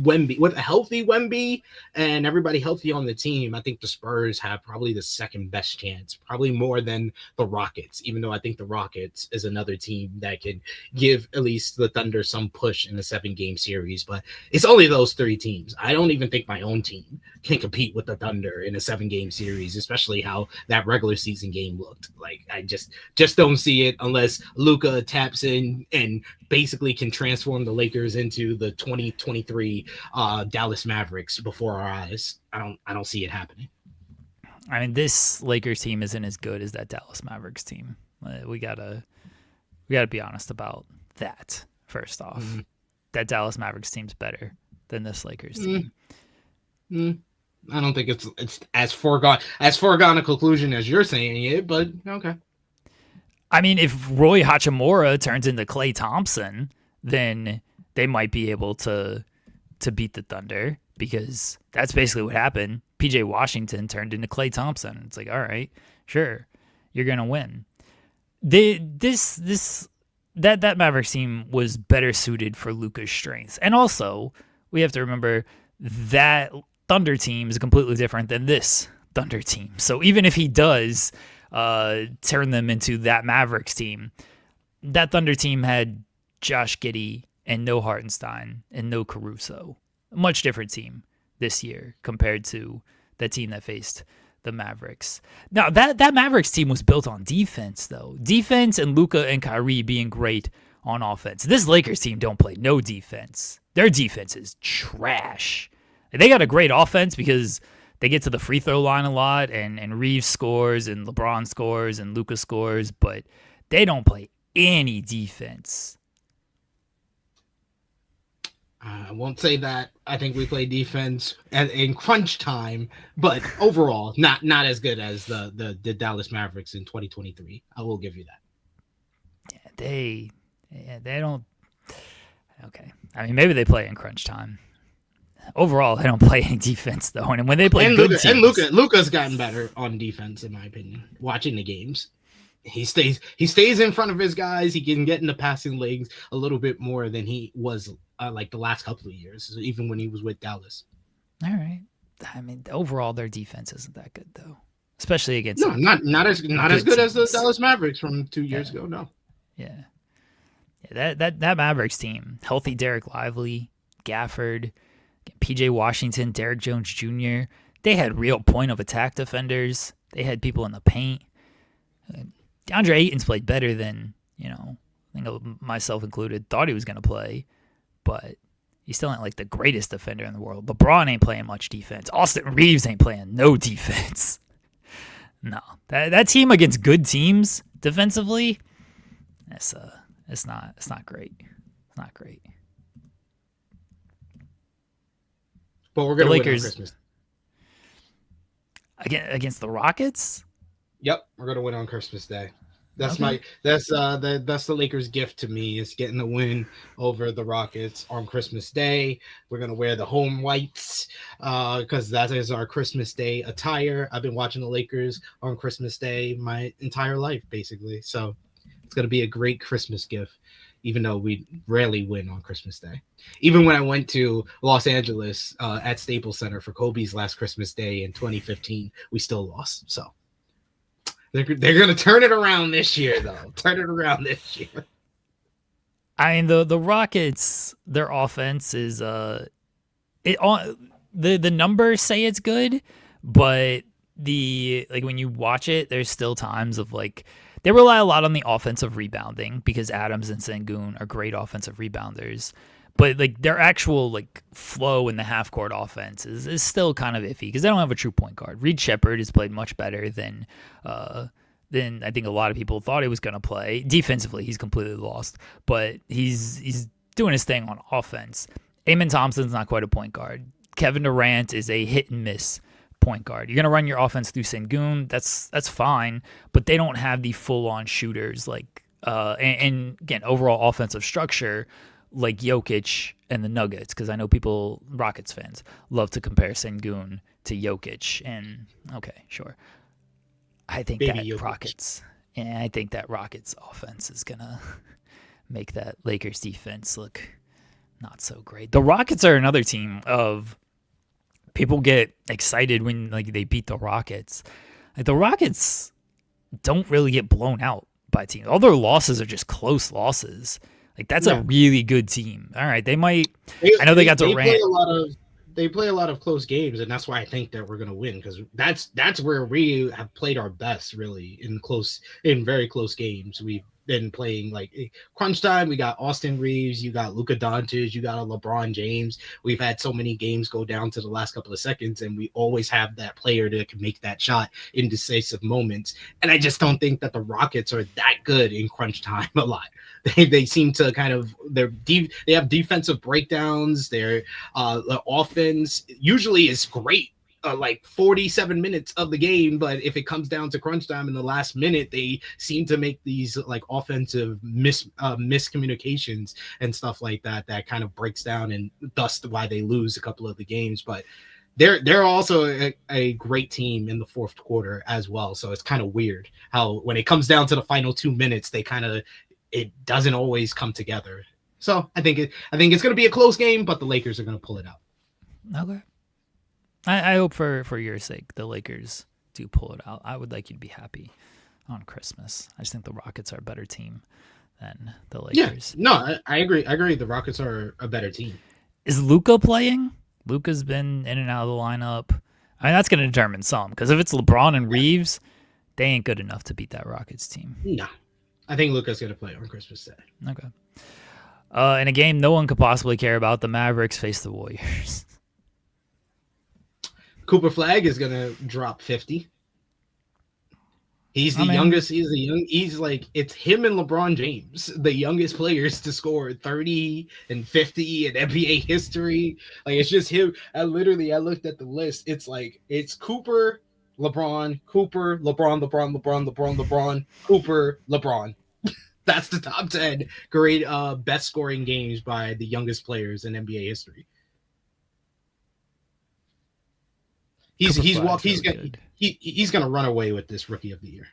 Wemby, with a healthy Wemby and everybody healthy on the team, I think the Spurs have probably the second best chance, probably more than the Rockets, even though I think the Rockets is another team that can give at least the Thunder some push in a 7-game series. But it's only those 3 teams. I don't even think my own team can compete with the Thunder in a 7-game series, especially how that regular season game looked. Like, I just don't see it unless Luka taps in and basically can transform the Lakers into the 2023 Dallas Mavericks before our eyes. I don't see it happening. I mean, this Lakers team isn't as good as that Dallas Mavericks team. We gotta be honest about that. First off, that Dallas Mavericks team's better than this Lakers team. I don't think it's as foregone a conclusion as you're saying it, but okay. I mean, if Roy Hachimura turns into Klay Thompson, then they might be able to beat the Thunder because that's basically what happened. PJ Washington turned into Klay Thompson. It's like, all right, sure, you're gonna win. That Mavericks team was better suited for Luka's strengths, and also we have to remember that Thunder team is completely different than this Thunder team. So even if he does turn them into that Mavericks team, that Thunder team had Josh Giddey and no Hartenstein and no Caruso. A much different team this year compared to the team that faced the Mavericks. Now, that Mavericks team was built on defense, though. Defense and Luka and Kyrie being great on offense. This Lakers team don't play no defense. Their defense is trash. They got a great offense because they get to the free throw line a lot, and Reeves scores, and LeBron scores, and Luka scores, but they don't play any defense. I won't say that. I think we play defense in crunch time, but overall, not as good as the Dallas Mavericks in 2023. I will give you that. Yeah, they don't. Okay, I mean, maybe they play in crunch time. Overall, they don't play any defense though, and when they play good teams, and Luka's gotten better on defense, in my opinion. Watching the games, he stays in front of his guys. He can get in the passing lanes a little bit more than he was like the last couple of years, even when he was with Dallas. All right, I mean, overall, their defense isn't that good though, especially against not as good as the Dallas Mavericks from 2 years ago. No, yeah, that Mavericks team, healthy Derek Lively, Gafford, PJ Washington, Derek Jones Jr. They had real point of attack defenders. They had people in the paint. DeAndre Ayton's played better than, I think myself included, thought he was going to play, but he's still not like the greatest defender in the world. LeBron ain't playing much defense. Austin Reeves ain't playing no defense. No, that team against good teams defensively, it's not great. It's not great. But we're going to win on Christmas. Against the Rockets? Yep, we're going to win on Christmas Day. That's the Lakers' gift to me, is getting the win over the Rockets on Christmas Day. We're going to wear the home whites because that is our Christmas Day attire. I've been watching the Lakers on Christmas Day my entire life, basically. So it's going to be a great Christmas gift, even though we rarely win on Christmas Day. Even when I went to Los Angeles at Staples Center for Kobe's last Christmas Day in 2015, we still lost. So they're going to turn it around this year, though. Turn it around this year. I mean, the Rockets, their offense is the numbers say it's good, but when you watch it, there's still times of they rely a lot on the offensive rebounding because Adams and Sengun are great offensive rebounders. But their actual flow in the half court offense is still kind of iffy because they don't have a true point guard. Reed Shepherd has played much better than I think a lot of people thought he was going to play. Defensively, he's completely lost, but he's doing his thing on offense. Amen Thompson's not quite a point guard. Kevin Durant is a hit and miss point guard. You're going to run your offense through Sengun. That's fine, but they don't have the full on shooters and again, overall offensive structure like Jokic and the Nuggets, because I know Rockets fans, love to compare Sengun to Jokic, and okay, sure. I think I think that Rockets offense is gonna make that Lakers defense look not so great. The Rockets are another team of people get excited when they beat the Rockets. The Rockets don't really get blown out by teams. All their losses are just close losses. That's a really good team. All right, they might. I know they got Durant. They play a lot of close games, and that's why I think that we're going to win, because that's where we have played our best, really, in very close games. We've been playing crunch time. We got Austin Reeves, you got Luka Doncic, you got a LeBron James. We've had so many games go down to the last couple of seconds, and we always have that player that can make that shot in decisive moments. And I just don't think that the Rockets are that good in crunch time a lot. They seem to they have defensive breakdowns. Their offense usually is great 47 minutes of the game, but if it comes down to crunch time in the last minute, they seem to make these offensive miscommunications and stuff like that kind of breaks down, and thus why they lose a couple of the games. But they're also a great team in the fourth quarter as well. So it's kind of weird how when it comes down to the final 2 minutes, it doesn't always come together. So I think it's going to be a close game, but the Lakers are going to pull it out. Okay. I hope for your sake the Lakers do pull it out. I would like you to be happy on Christmas. I just think the Rockets are a better team than the Lakers. Yeah, no, I agree. I agree. The Rockets are a better team. Is Luka playing? Luka's been in and out of the lineup. I mean, that's going to determine some, because if it's LeBron and Reeves, they ain't good enough to beat that Rockets team. No, I think Luka's going to play on Christmas Day. Okay. In a game no one could possibly care about, the Mavericks face the Warriors. Cooper Flag is going to drop 50. He's the youngest. He's like, it's him and LeBron James, the youngest players to score 30 and 50 in NBA history. Like, it's just him. I looked at the list. It's like, it's Cooper, LeBron, Cooper, LeBron, Cooper, LeBron. That's the top 10 great best scoring games by the youngest players in NBA history. He's gonna run away with this Rookie of the Year.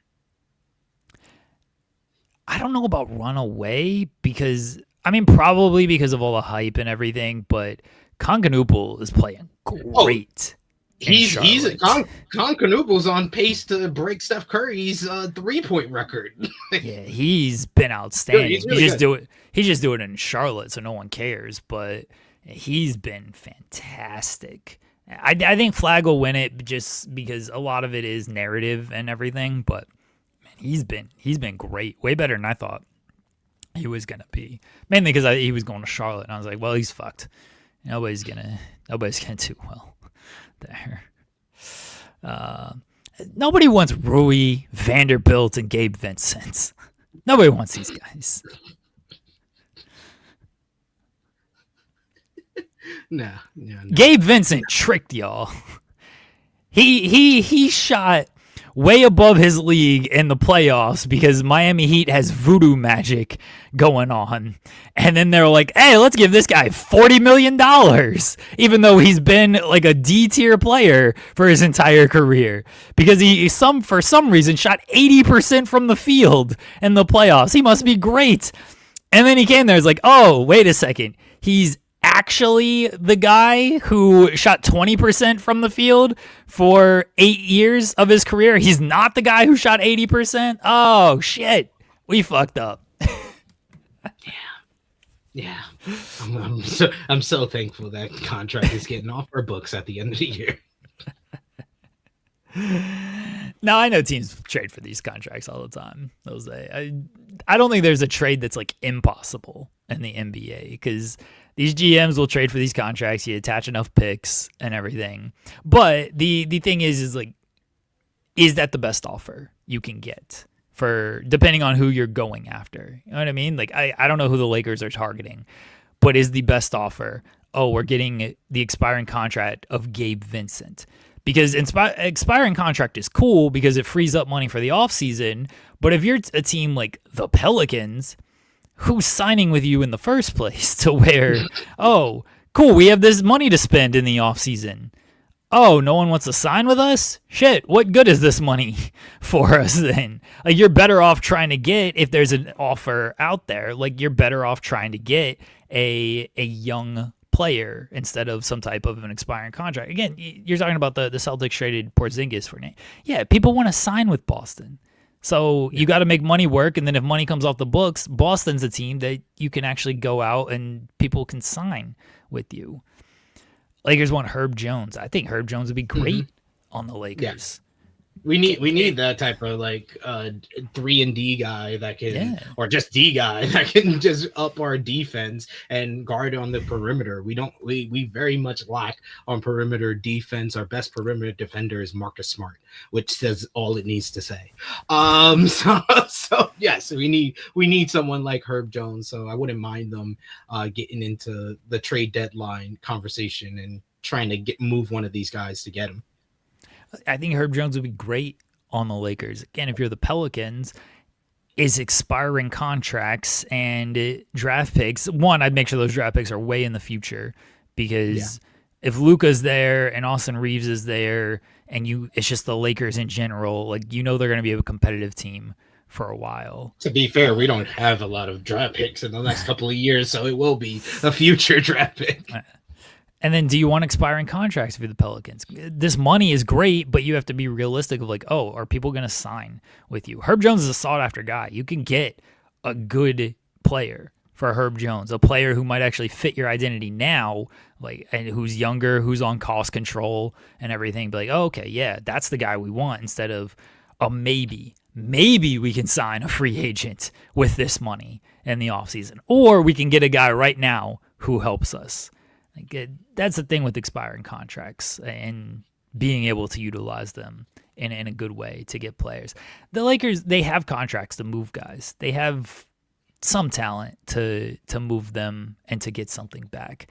I don't know about run away because, I mean, probably because of all the hype and everything, but Concanoople is playing great. He's Concanoopole's on pace to break Steph Curry's 3-point record. Yeah, he's been outstanding. He's really He's just doing it in Charlotte, so no one cares. But he's been fantastic. I think Flag will win it just because a lot of it is narrative and everything. But man, he's been great, way better than I thought he was gonna be. Mainly because he was going to Charlotte, and I was like, well, he's fucked. Nobody's gonna do well there. Nobody wants Rui, Vanderbilt, and Gabe Vincent. Nobody wants these guys. No. Gabe Vincent tricked y'all. He shot way above his league in the playoffs because Miami Heat has voodoo magic going on. And then they're like, hey, let's give this guy $40 million, even though he's been like a D-tier player for his entire career. Because he for some reason shot 80% from the field in the playoffs. He must be great. And then he came there, it's like, oh, wait a second. He's actually the guy who shot 20% from the field for 8 years of his career. He's not the guy who shot 80%. Oh, shit. We fucked up. Yeah. I'm so thankful that contract is getting off our books at the end of the year. Now, I know teams trade for these contracts all the time. I don't think there's a trade that's like impossible in the NBA because these GMs will trade for these contracts. You attach enough picks and everything. But the thing is like, is that the best offer you can get for depending on who you're going after? You know what I mean? Like, I don't know who the Lakers are targeting, but is the best offer, oh, we're getting the expiring contract of Gabe Vincent. Because expiring contract is cool because it frees up money for the offseason. But if you're a team like the Pelicans, who's signing with you in the first place to where, oh, cool, we have this money to spend in the offseason. Oh, no one wants to sign with us? Shit, what good is this money for us then? Like, you're better off trying to get, if there's an offer out there, like, you're better off trying to get a young player instead of some type of an expiring contract. Again, you're talking about the Celtics traded Porzingis for Nate. Yeah, people want to sign with Boston. So you got to make money work, and then if money comes off the books, Boston's a team that you can actually go out and people can sign with you. Lakers want Herb Jones. I think Herb Jones would be great on the Lakers. We need that type of like 3-and-D guy that can, or just D guy that can just up our defense and guard on the perimeter. We very much lack on perimeter defense. Our best perimeter defender is Marcus Smart, which says all it needs to say. So yes, we need someone like Herb Jones. So I wouldn't mind them getting into the trade deadline conversation and trying to move one of these guys to get him. I think Herb Jones would be great on the Lakers. Again, if you're the Pelicans, is expiring contracts and draft picks. One, I'd make sure those draft picks are way in the future because if Luka's there and Austin Reeves is there and it's just the Lakers in general, like, you know, they're going to be a competitive team for a while. To be fair, we don't have a lot of draft picks in the next couple of years, so it will be a future draft pick. And then do you want expiring contracts for the Pelicans? This money is great, but you have to be realistic of like, oh, are people going to sign with you? Herb Jones is a sought-after guy. You can get a good player for Herb Jones, a player who might actually fit your identity now, like, and who's younger, who's on cost control and everything. Be like, oh, okay, yeah, that's the guy we want, instead of a maybe. Maybe we can sign a free agent with this money in the offseason. Or we can get a guy right now who helps us. Like, that's the thing with expiring contracts and being able to utilize them in a good way to get players. The Lakers, they have contracts to move guys. They have some talent to move them and to get something back.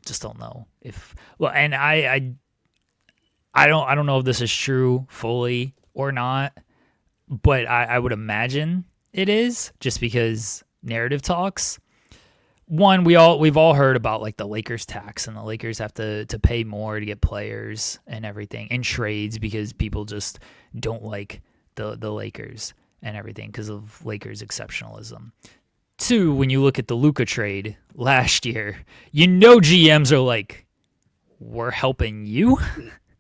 Just don't know if and I don't know if this is true fully or not, but I would imagine it is, just because narrative talks. One, we've all heard about like the Lakers tax, and the Lakers have to pay more to get players and everything in trades because people just don't like the Lakers and everything because of Lakers exceptionalism. Two, when you look at the Luka trade last year, GMs are like, we're helping you.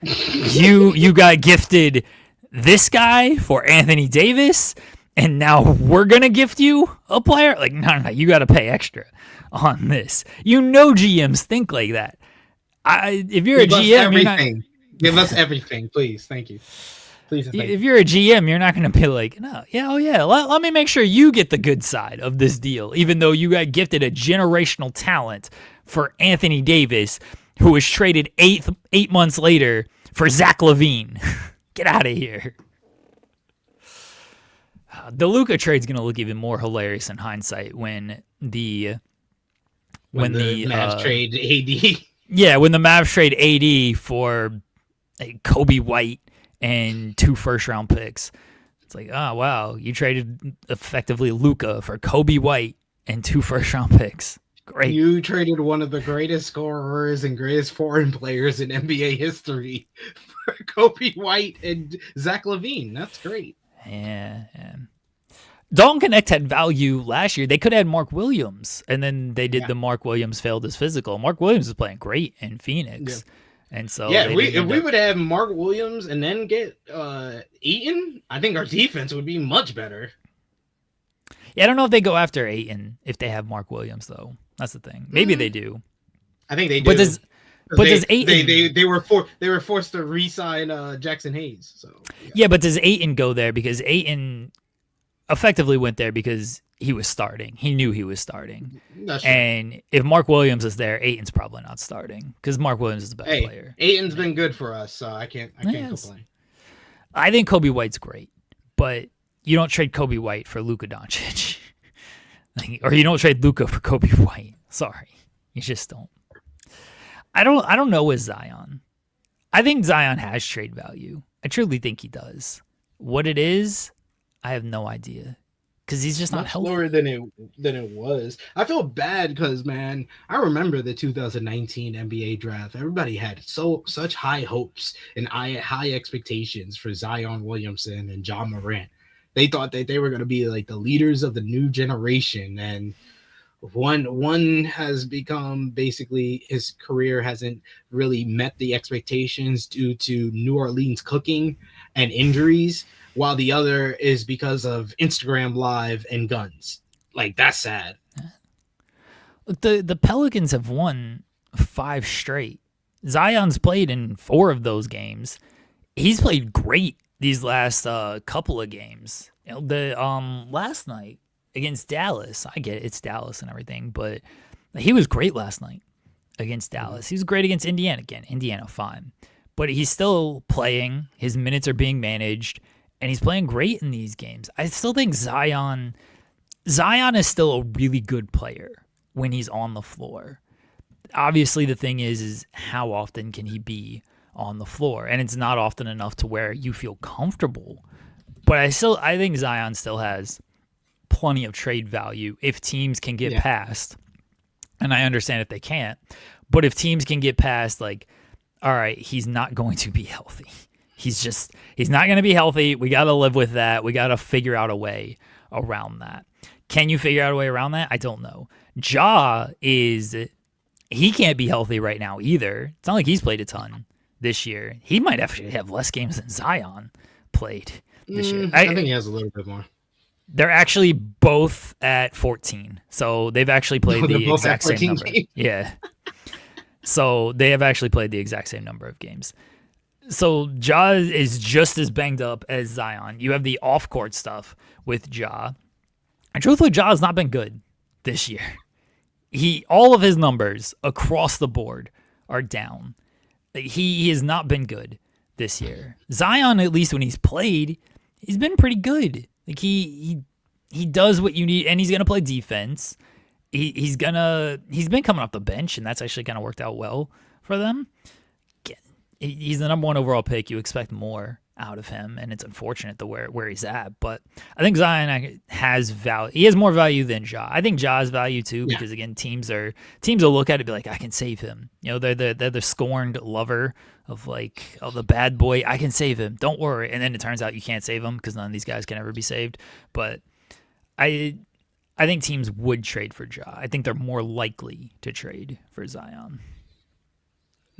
You got gifted this guy for Anthony Davis, and now we're gonna gift you a player? Like, no, you got to pay extra on this. GMs think like that. If you're Give a GM, you're not... Give us everything, please. Thank you. Please. If you're a GM, you're not going to be like, no, yeah, let me make sure you get the good side of this deal, even though you got gifted a generational talent for Anthony Davis, who was traded 8 months later for Zach LaVine. Get out of here. The Luka trade's going to look even more hilarious in hindsight when the Mavs trade AD. Yeah, when the Mavs trade AD for Kobe White and 2 first-round picks. It's like, oh, wow, you traded effectively Luka for Kobe White and 2 first-round picks. Great. You traded one of the greatest scorers and greatest foreign players in NBA history for Kobe White and Zach LaVine. That's great. Yeah. Dalton Connect had value last year. They could have had Mark Williams, and then they did the Mark Williams failed his physical. Mark Williams is playing great in Phoenix. Yeah. And so if we would have Mark Williams and then get Ayton, I think our defense would be much better. Yeah, I don't know if they go after Ayton if they have Mark Williams, though. That's the thing. Maybe they do. I think they do. But does Ayton? They were forced to re-sign Jackson Hayes. So yeah, but does Ayton go there? Because Ayton effectively went there because he was starting. He knew he was starting. That's true. And if Mark Williams is there, Ayton's probably not starting because Mark Williams is the best player. Ayton's been good for us, so I can't complain. I think Kobe White's great, but you don't trade Kobe White for Luka Doncic. Or you don't trade Luka for Kobe White. Sorry. You just don't. I don't know with Zion. I think Zion has trade value. I truly think he does. What it is, I have no idea. Because he's just not healthy. Lower than it was. I feel bad because, man, I remember the 2019 NBA draft. Everybody had such high hopes and high expectations for Zion Williamson and John Morant. They thought that they were going to be like the leaders of the new generation, and one has become basically his career hasn't really met the expectations due to New Orleans cooking and injuries, while the other is because of Instagram Live and guns. Like, that's sad. The Pelicans have won 5 straight. Zion's played in 4 of those games. He's played great these last couple of games. The last night against Dallas, I get it, it's Dallas and everything, but he was great last night against Dallas. He was great against Indiana again. Indiana, fine. But he's still playing. His minutes are being managed, and he's playing great in these games. I still think Zion is still a really good player when he's on the floor. Obviously, the thing is how often can he be on the floor? And it's not often enough to where you feel comfortable. But I think Zion still has plenty of trade value if teams can get past. And I understand if they can't. But if teams can get past, like, all right, he's not going to be healthy. He's not going to be healthy. We got to live with that. We got to figure out a way around that. Can you figure out a way around that? I don't know. Ja is he can't be healthy right now either. It's not like he's played a ton this year. He might actually have less games than Zion played this year. I think he has a little bit more. They're actually both at 14. So they've actually played the exact same number. Games. Yeah. So they have actually played the exact same number of games. So Ja is just as banged up as Zion. You have the off-court stuff with Ja. And truthfully, Ja has not been good this year. All of his numbers across the board are down. He has not been good this year. Zion, at least when he's played, he's been pretty good. Like he does what you need, and he's gonna play defense. He's been coming off the bench, and that's actually kind of worked out well for them. He's the number 1 overall pick. You expect more out of him, and it's unfortunate where he's at. But I think Zion has value. He has more value than Ja. I think Ja has value too, because again, teams will look at it and be like, I can save him. You know, they're the scorned lover of the bad boy. I can save him. Don't worry. And then it turns out you can't save him because none of these guys can ever be saved. But I think teams would trade for Ja. I think they're more likely to trade for Zion.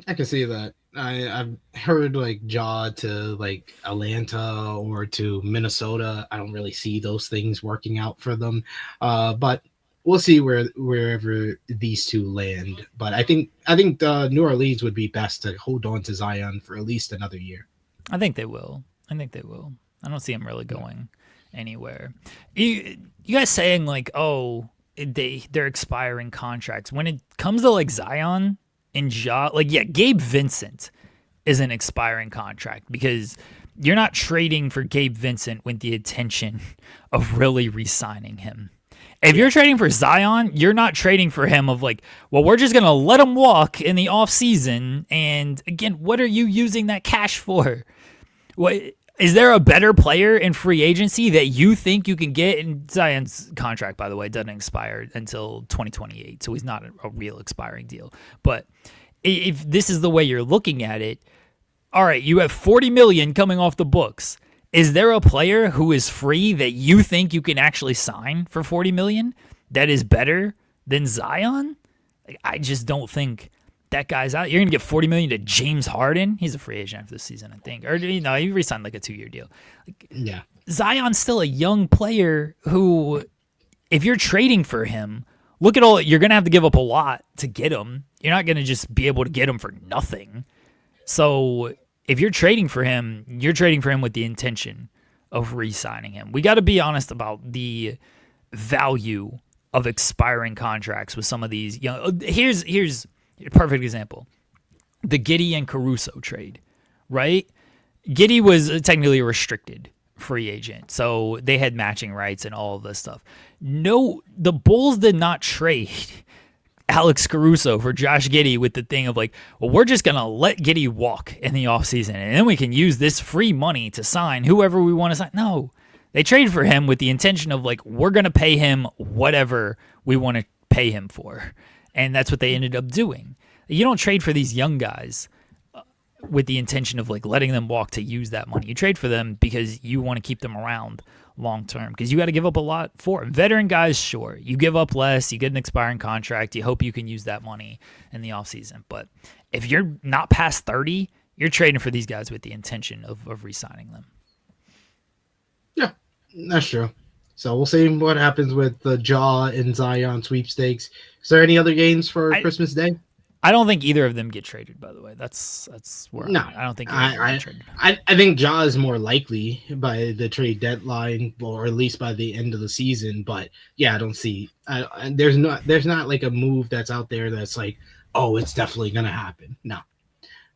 I can see that. I've heard Ja to Atlanta or to Minnesota. I don't really see those things working out for them. But we'll see wherever these two land. But I think New Orleans would be best to hold on to Zion for at least another year. I think they will. I don't see him really going anywhere. You guys saying they're expiring contracts. When it comes to Zion and Ja, Gabe Vincent is an expiring contract because you're not trading for Gabe Vincent with the intention of really re-signing him. If you're trading for Zion, you're not trading for him we're just going to let him walk in the offseason. And again, what are you using that cash for? Is there a better player in free agency that you think you can get? And Zion's contract, by the way, doesn't expire until 2028, so he's not a real expiring deal. But if this is the way you're looking at it, all right, you have $40 million coming off the books. Is there a player who is free that you think you can actually sign for $40 million that is better than Zion? I just don't think that guy's out. You're gonna get $40 million to James Harden. He's a free agent after this season, I think. Or he re-signed a 2-year deal. Zion's still a young player who, if you're trading for him, look at all. You're gonna have to give up a lot to get him. You're not gonna just be able to get him for nothing. So if you're trading for him, you're trading for him with the intention of re-signing him. We got to be honest about the value of expiring contracts with some of these. Here's a perfect example. The Giddey and Caruso trade, right? Giddey was technically a restricted free agent, so they had matching rights and all of this stuff. No, the Bulls did not trade Alex Caruso for Josh Giddey with the thing of we're just going to let Giddey walk in the offseason, and then we can use this free money to sign whoever we want to sign. No, they traded for him with the intention of we're going to pay him whatever we want to pay him for. And that's what they ended up doing. You don't trade for these young guys with the intention of letting them walk to use that money. You trade for them because you want to keep them around long term, because you got to give up a lot for them. Veteran guys, sure. You give up less, you get an expiring contract, you hope you can use that money in the offseason. But if you're not past 30, you're trading for these guys with the intention of re-signing them. Yeah, that's true. So we'll see what happens with the Ja and Zion sweepstakes. Is there any other games for Christmas Day? I don't think either of them get traded, by the way. That's where I don't think either get traded. I think Ja is more likely by the trade deadline, or at least by the end of the season. But yeah, I don't see. There's not a move that's out there that's it's definitely gonna happen. No.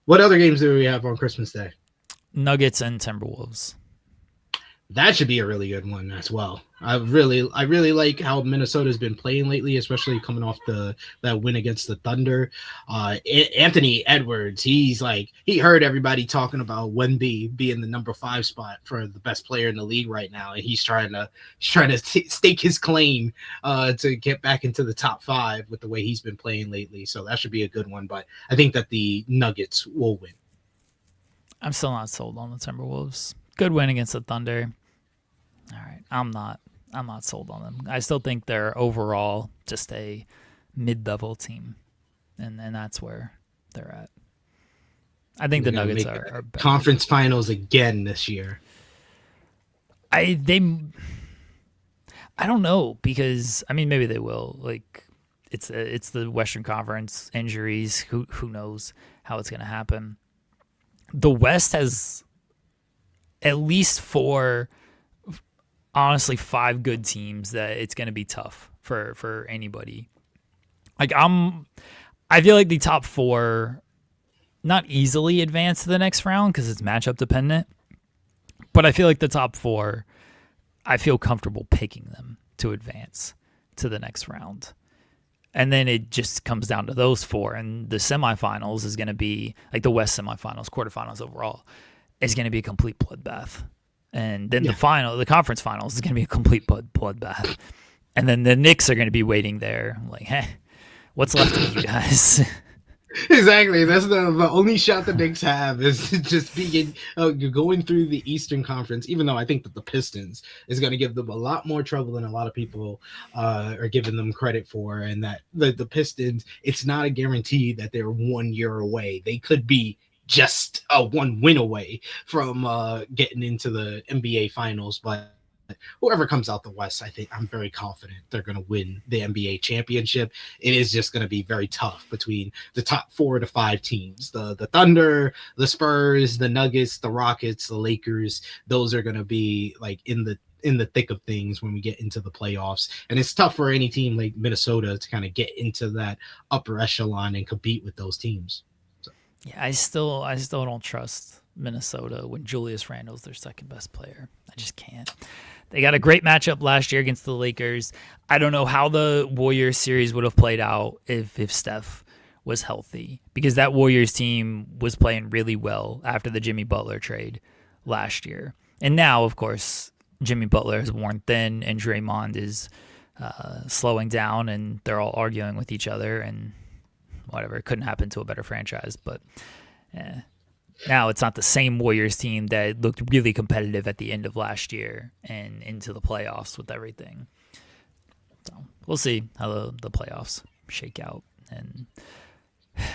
What other games do we have on Christmas Day? Nuggets and Timberwolves. That should be a really good one as well. I really like how Minnesota's been playing lately, especially coming off that win against the Thunder. Anthony Edwards, he heard everybody talking about Wemby being the number 5 spot for the best player in the league right now, and he's trying to stake his claim to get back into the top 5 with the way he's been playing lately. So that should be a good one. But I think that the Nuggets will win. I'm still not sold on the Timberwolves. Good win against the Thunder. All right, I'm not sold on them. I still think they're overall just a mid-level team. and that's where they're at. I think They're the gonna Nuggets make are better. conference finals again this year. I don't know, because I mean maybe they will. Like it's the Western Conference, injuries. Who knows how it's gonna happen? The West has at least honestly 5 good teams that it's gonna be tough for anybody. Like I feel like the top 4 not easily advance to the next round because it's matchup dependent, but I feel like the top 4, I feel comfortable picking them to advance to the next round. And then it just comes down to those 4, and the semifinals is going to be like the West semifinals, quarterfinals overall is going to be a complete bloodbath. And then the conference finals is going to be a complete bloodbath. And then the Knicks are going to be waiting there like, hey, what's left of you guys? Exactly. That's the only shot the Knicks have is just being going through the Eastern Conference. Even though I think that the Pistons is going to give them a lot more trouble than a lot of people are giving them credit for, and that the Pistons, it's not a guarantee that they're 1 year away. They could be just a 1 win away from getting into the NBA Finals, but whoever comes out the West, I'm very confident they're going to win the NBA championship. It is just going to be very tough between the top 4 to 5 teams. The Thunder, the Spurs, the Nuggets, the Rockets, the Lakers. Those are going to be like in the thick of things when we get into the playoffs. And it's tough for any team like Minnesota to kind of get into that upper echelon and compete with those teams. So. Yeah, I still don't trust Minnesota when Julius Randle's their second best player. I just can't. They got a great matchup last year against the Lakers. I don't know how the Warriors series would have played out if Steph was healthy, because that Warriors team was playing really well after the Jimmy Butler trade last year. And now, of course, Jimmy Butler has worn thin and Draymond is slowing down, and they're all arguing with each other, and whatever. It couldn't happen to a better franchise, but now it's not the same Warriors team that looked really competitive at the end of last year and into the playoffs with everything. So we'll see how the playoffs shake out and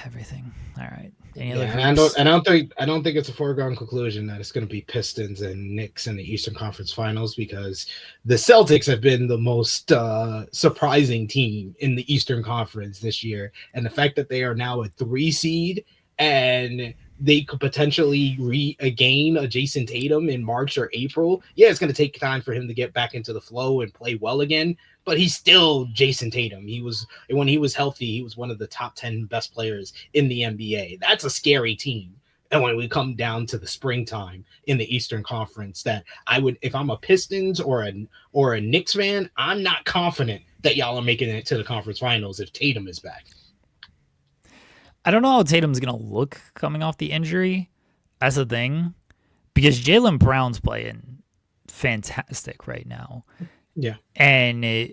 everything. All right. Any other? I don't think it's a foregone conclusion that it's going to be Pistons and Knicks in the Eastern Conference Finals, because the Celtics have been the most surprising team in the Eastern Conference this year, and the fact that they are now a 3 seed and they could potentially regain a Jason Tatum in March or April. Yeah, it's going to take time for him to get back into the flow and play well again, but he's still Jason Tatum. When he was healthy, he was one of the top 10 best players in the NBA. That's a scary team. And when we come down to the springtime in the Eastern Conference, that I would, if I'm a Pistons or a Knicks fan, I'm not confident that y'all are making it to the conference finals if Tatum is back. I don't know how Tatum's going to look coming off the injury. That's the thing. Because Jaylen Brown's playing fantastic right now. Yeah. And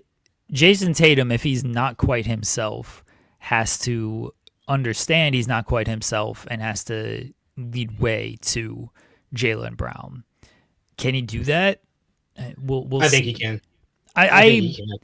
Jason Tatum, if he's not quite himself, has to understand he's not quite himself and has to lead way to Jaylen Brown. Can he do that? We'll see. I think he can. I think he can.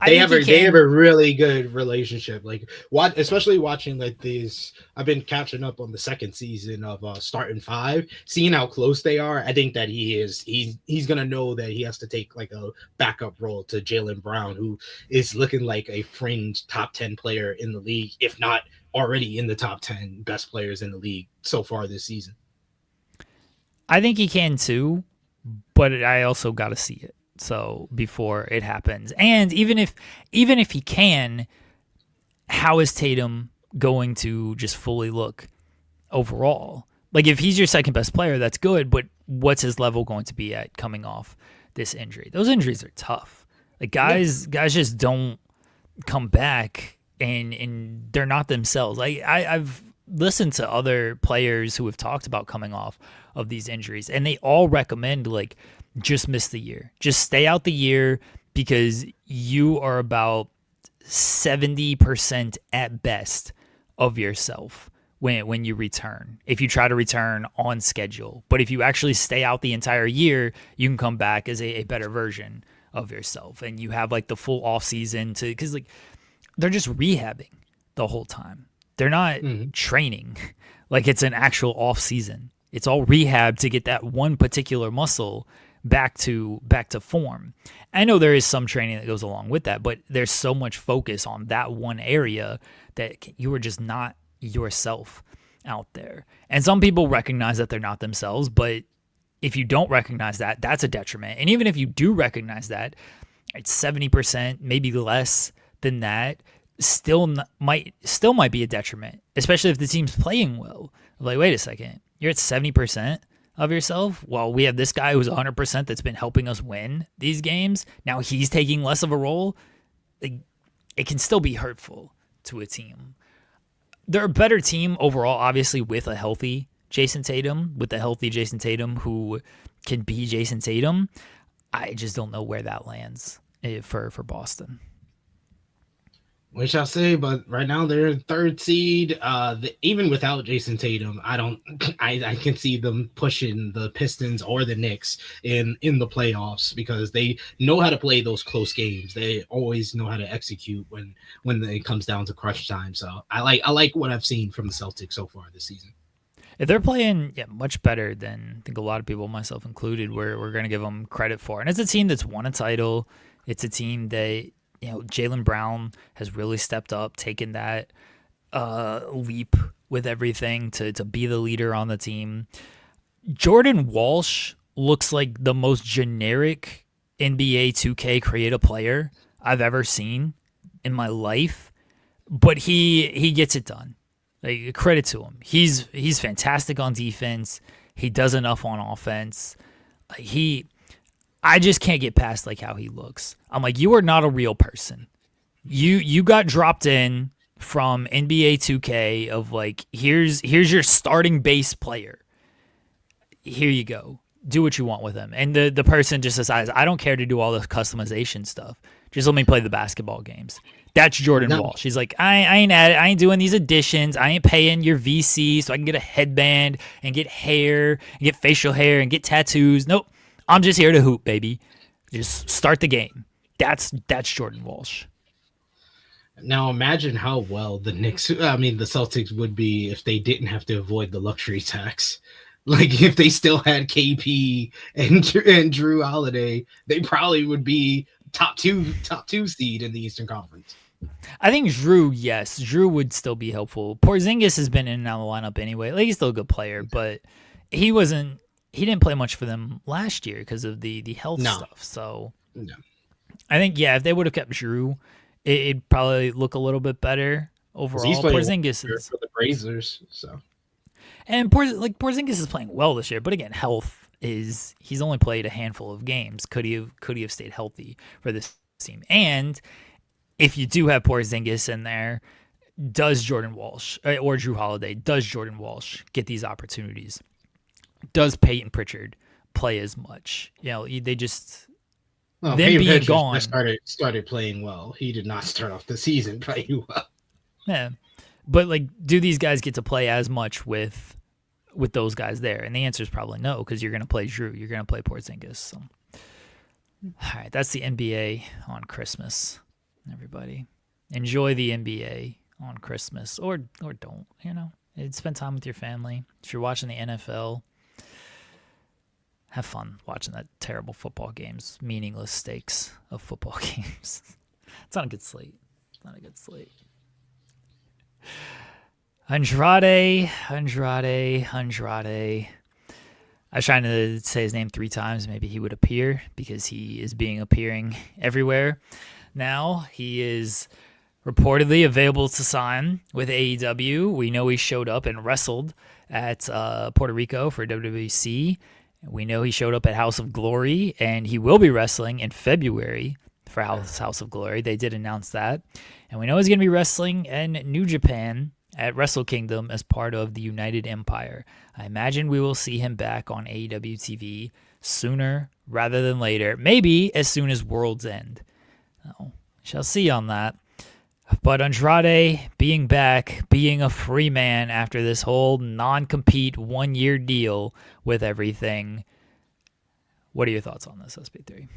They have a really good relationship. Like especially watching like these. I've been catching up on the second season of Starting Five, seeing how close they are. I think that he's gonna know that he has to take like a backup role to Jaylen Brown, who is looking like a fringe top 10 player in the league, if not already in the top 10 best players in the league so far this season. I think he can too, but I also got to see it. So before it happens, and even if he can, how is Tatum going to just fully look overall? Like if he's your second best player, that's good, but what's his level going to be at coming off this injury? Those injuries are tough. Like guys just don't come back, and they're not themselves. I've listened to other players who have talked about coming off of these injuries, and they all recommend like, just miss the year. Just stay out the year, because you are about 70% at best of yourself when you return. If you try to return on schedule. But if you actually stay out the entire year, you can come back as a better version of yourself. And you have like the full off season because like they're just rehabbing the whole time. They're not training like it's an actual off season. It's all rehab to get that one particular muscle back to form. I know there is some training that goes along with that, but there's so much focus on that one area that you are just not yourself out there. And some people recognize that they're not themselves, but if you don't recognize that, that's a detriment. And even if you do recognize that, it's 70%, maybe less than that, still might be a detriment, especially if the team's playing well. Like, wait a second, you're at 70% of yourself. Well, we have this guy who's 100% that's been helping us win these games. Now he's taking less of a role. It can still be hurtful to a team. They're a better team overall, obviously, with a healthy Jason Tatum, who can be Jason Tatum. I just don't know where that lands for Boston. We shall see, but right now they're third seed. Even without Jason Tatum, I can see them pushing the Pistons or the Knicks in the playoffs because they know how to play those close games. They always know how to execute when it comes down to crunch time. So I like what I've seen from the Celtics so far this season. If they're playing much better than I think a lot of people, myself included, we're going to give them credit for. And it's a team that's won a title. It's a team that, Jaylen Brown has really stepped up, taken that leap with everything to be the leader on the team. Jordan Walsh looks like the most generic NBA 2K creative player I've ever seen in my life, but he gets it done. Like, credit to him. He's fantastic on defense. He does enough on offense. I just can't get past like how he looks. I'm like, you are not a real person. You got dropped in from NBA 2K of like, here's your starting base player. Here you go. Do what you want with him. And the person just decides, I don't care to do all this customization stuff. Just let me play the basketball games. That's Jordan Walsh. He's like, I ain't doing these additions. I ain't paying your VC so I can get a headband and get hair and get facial hair and get tattoos. Nope. I'm just here to hoop, baby. Just start the game. That's Jordan Walsh. Now imagine how well the Celtics would be if they didn't have to avoid the luxury tax. Like if they still had KP and Drew Holiday, they probably would be top two seed in the Eastern Conference. I think Drew would still be helpful. Porzingis has been in and out of the lineup anyway. Like, he's still a good player, but he didn't play much for them last year because of the health stuff. So I think, if they would have kept Drew, it'd probably look a little bit better overall. He's Porzingis is for the Blazers, so. And Porzingis is playing well this year, but again, health is, he's only played a handful of games. Could he have stayed healthy for this team? And if you do have Porzingis in there, does Jordan Walsh or Drew Holiday, does Jordan Walsh get these opportunities? Does Peyton Pritchard play as much? They just them Peyton being Pritchard gone started playing well. He did not start off the season playing well. Yeah, but like, do these guys get to play as much with those guys there? And the answer is probably no, because you're going to play Drew, you're going to play Porzingis. So. All right, that's the NBA on Christmas. Everybody, enjoy the NBA on Christmas, or don't. Spend time with your family. If you're watching the NFL, have fun watching that terrible football games, meaningless stakes of football games. It's not a good slate. Andrade. I was trying to say his name 3 times. Maybe he would appear because he is appearing everywhere. Now he is reportedly available to sign with AEW. We know he showed up and wrestled at Puerto Rico for WWC. We know he showed up at House of Glory, and he will be wrestling in February for House of Glory. They did announce that. And we know he's going to be wrestling in New Japan at Wrestle Kingdom as part of the United Empire. I imagine we will see him back on AEW TV sooner rather than later. Maybe as soon as World's End. Shall see on that. But Andrade being back, being a free man after this whole non-compete 1-year deal with everything. What are your thoughts on this, SP3?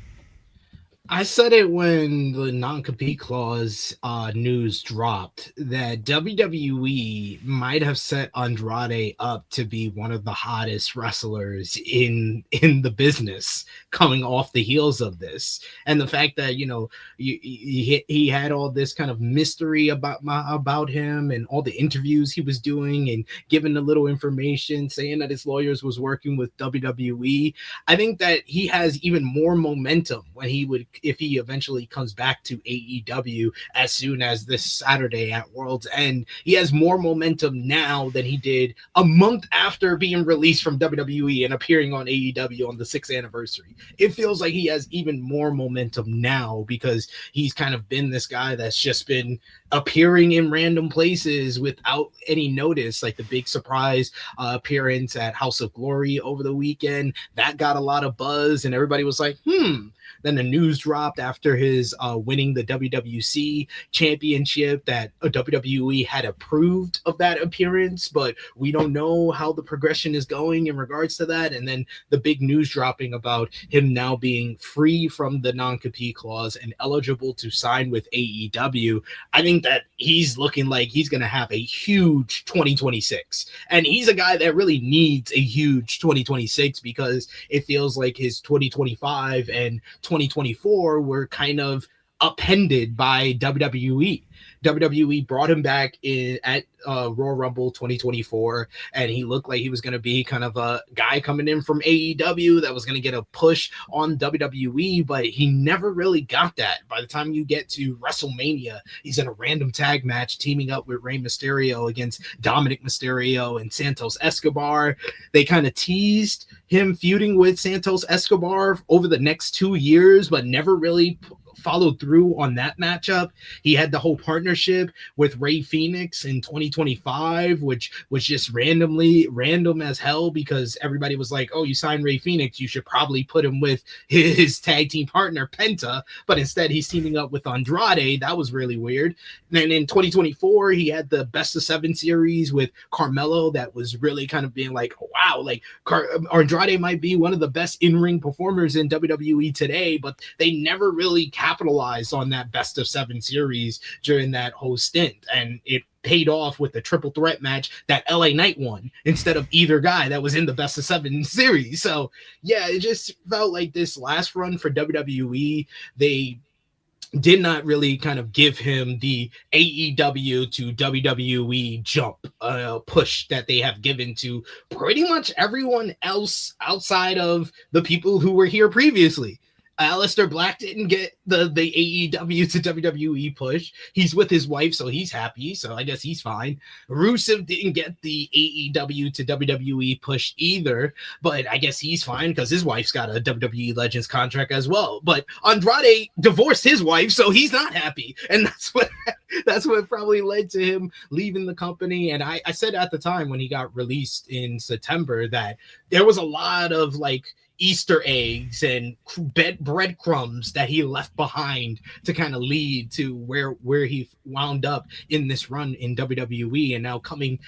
I said it when the non-compete clause news dropped that WWE might have set Andrade up to be one of the hottest wrestlers in the business coming off the heels of this, and the fact that he had all this kind of mystery about him and all the interviews he was doing and giving a little information saying that his lawyers was working with WWE. I think that he has even more momentum when if he eventually comes back to AEW as soon as this Saturday at World's End. He has more momentum now than he did a month after being released from WWE and appearing on AEW on the 6th anniversary. It feels like he has even more momentum now because he's kind of been this guy that's just been appearing in random places without any notice, like the big surprise appearance at House of Glory over the weekend. That got a lot of buzz and everybody was like, Then the news dropped after his winning the WWC championship that WWE had approved of that appearance, but we don't know how the progression is going in regards to that. And then the big news dropping about him now being free from the non-compete clause and eligible to sign with AEW. I think that he's looking like he's going to have a huge 2026. And he's a guy that really needs a huge 2026 because it feels like his 2025 and 2024 were kind of upended by WWE. WWE brought him back at Royal Rumble 2024, and he looked like he was going to be kind of a guy coming in from AEW that was going to get a push on WWE, but he never really got that. By the time you get to WrestleMania, he's in a random tag match teaming up with Rey Mysterio against Dominic Mysterio and Santos Escobar. They kind of teased him feuding with Santos Escobar over the next 2 years, but never really followed through on that matchup. He had the whole partnership with Rey Fenix in 2025, which was just random as hell because everybody was like, oh, you signed Rey Fenix, you should probably put him with his tag team partner Penta, but instead he's teaming up with Andrade. That was really weird. Then in 2024, he had the best of 7 series with Carmelo that was really kind of being like, wow, like Andrade might be one of the best in-ring performers in WWE today, but they never really capitalized on that best of 7 series during that whole stint, and it paid off with the triple threat match that LA Knight won instead of either guy that was in the best of 7 series. So yeah, it just felt like this last run for WWE, they did not really kind of give him the AEW to WWE jump push that they have given to pretty much everyone else outside of the people who were here previously. Aleister Black didn't get the AEW to WWE push. He's with his wife, so he's happy. So I guess he's fine. Rusev didn't get the AEW to WWE push either, but I guess he's fine because his wife's got a WWE Legends contract as well. But Andrade divorced his wife, so he's not happy, and that's what probably led to him leaving the company. And I said at the time when he got released in September that there was a lot of like Easter eggs and breadcrumbs that he left behind to kind of lead to where he wound up in this run in WWE, and now coming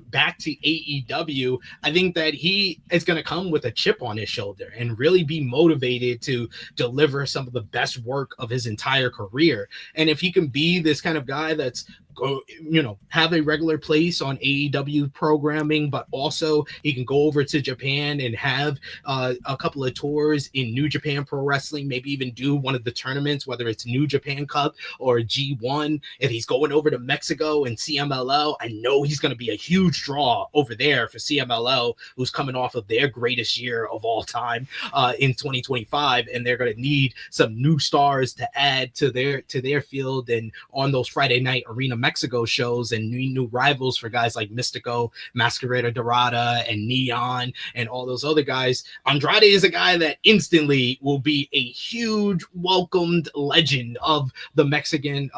back to AEW. I think that he is going to come with a chip on his shoulder and really be motivated to deliver some of the best work of his entire career. And if he can be this kind of guy that's have a regular place on AEW programming, but also he can go over to Japan and have a couple of tours in New Japan Pro Wrestling, maybe even do one of the tournaments, whether it's New Japan Cup or G1. If he's going over to Mexico and CMLL, I know he's going to be a huge draw over there for CMLL, who's coming off of their greatest year of all time in 2025, and they're going to need some new stars to add to their field and on those Friday night Arena Mexico shows, and new rivals for guys like Mystico, Masquerada Dorada, and Neon, and all those other guys. Andrade is a guy that instantly will be a huge welcomed legend of the Mexican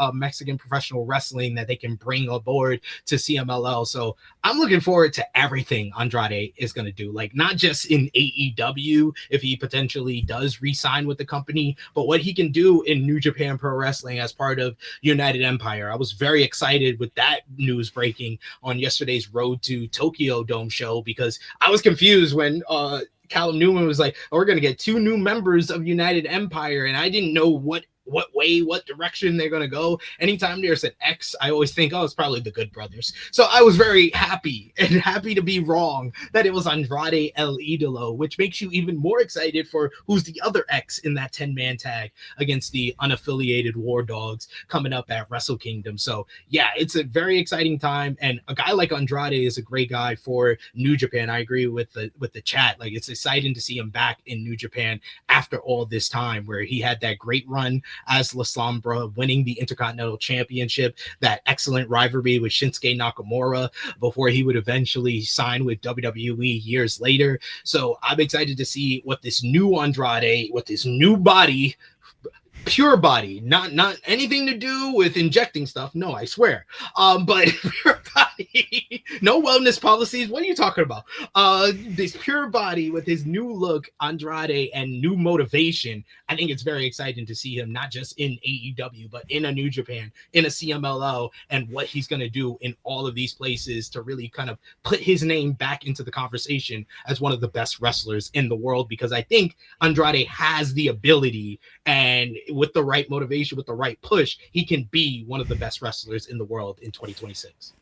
professional wrestling that they can bring aboard to CMLL. So I'm looking forward to everything Andrade is going to do, like not just in AEW if he potentially does re-sign with the company, but what he can do in New Japan Pro Wrestling as part of United Empire. I was very excited with that news breaking on yesterday's Road to Tokyo Dome show because I was confused when Callum Newman was like, oh, we're going to get 2 new members of United Empire. And I didn't know what direction they're going to go. Anytime there's an X, I always think, oh, it's probably the Good Brothers. So I was very happy to be wrong that it was Andrade El Idolo, which makes you even more excited for who's the other X in that 10-man tag against the unaffiliated War Dogs coming up at Wrestle Kingdom. So yeah, it's a very exciting time. And a guy like Andrade is a great guy for New Japan. I agree with the chat. Like, it's exciting to see him back in New Japan after all this time, where he had that great run as La Sombra, winning the Intercontinental Championship, that excellent rivalry with Shinsuke Nakamura before he would eventually sign with WWE years later. So I'm excited to see what this new Andrade, with this new body, pure body, not anything to do with injecting stuff. No, I swear. But pure body, no wellness policies. What are you talking about? This pure body with his new look, Andrade, and new motivation. I think it's very exciting to see him not just in AEW, but in a New Japan, in a CMLL, and what he's going to do in all of these places to really kind of put his name back into the conversation as one of the best wrestlers in the world. Because I think Andrade has the ability, and with the right motivation, with the right push, he can be one of the best wrestlers in the world in 2026.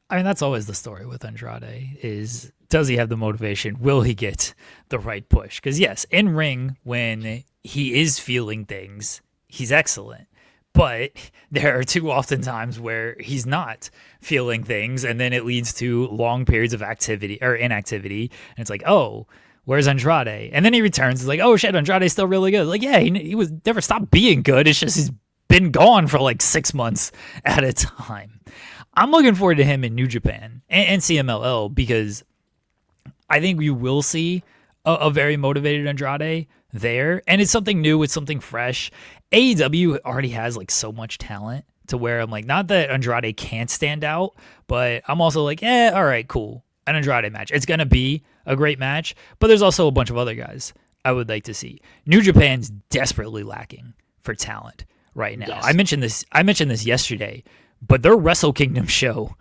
I mean, that's always the story with Andrade is, does he have the motivation? Will he get the right push? Because yes, in ring, when he is feeling things, he's excellent. But there are too often times where he's not feeling things, and then it leads to long periods of activity or inactivity. And it's like, oh, where's Andrade? And then he returns. It's like, oh shit, Andrade's still really good. Like, yeah, he was never stopped being good. It's just he's been gone for like 6 months at a time. I'm looking forward to him in New Japan and CMLL, because I think you will see a very motivated Andrade there. And it's something new. It's something fresh. AEW already has like so much talent to where I'm like, not that Andrade can't stand out, but I'm also like, all right, cool. An Andrade match. It's going to be a great match, but there's also a bunch of other guys I would like to see. New Japan's desperately lacking for talent right now. Yes. I mentioned this yesterday, but their Wrestle Kingdom show,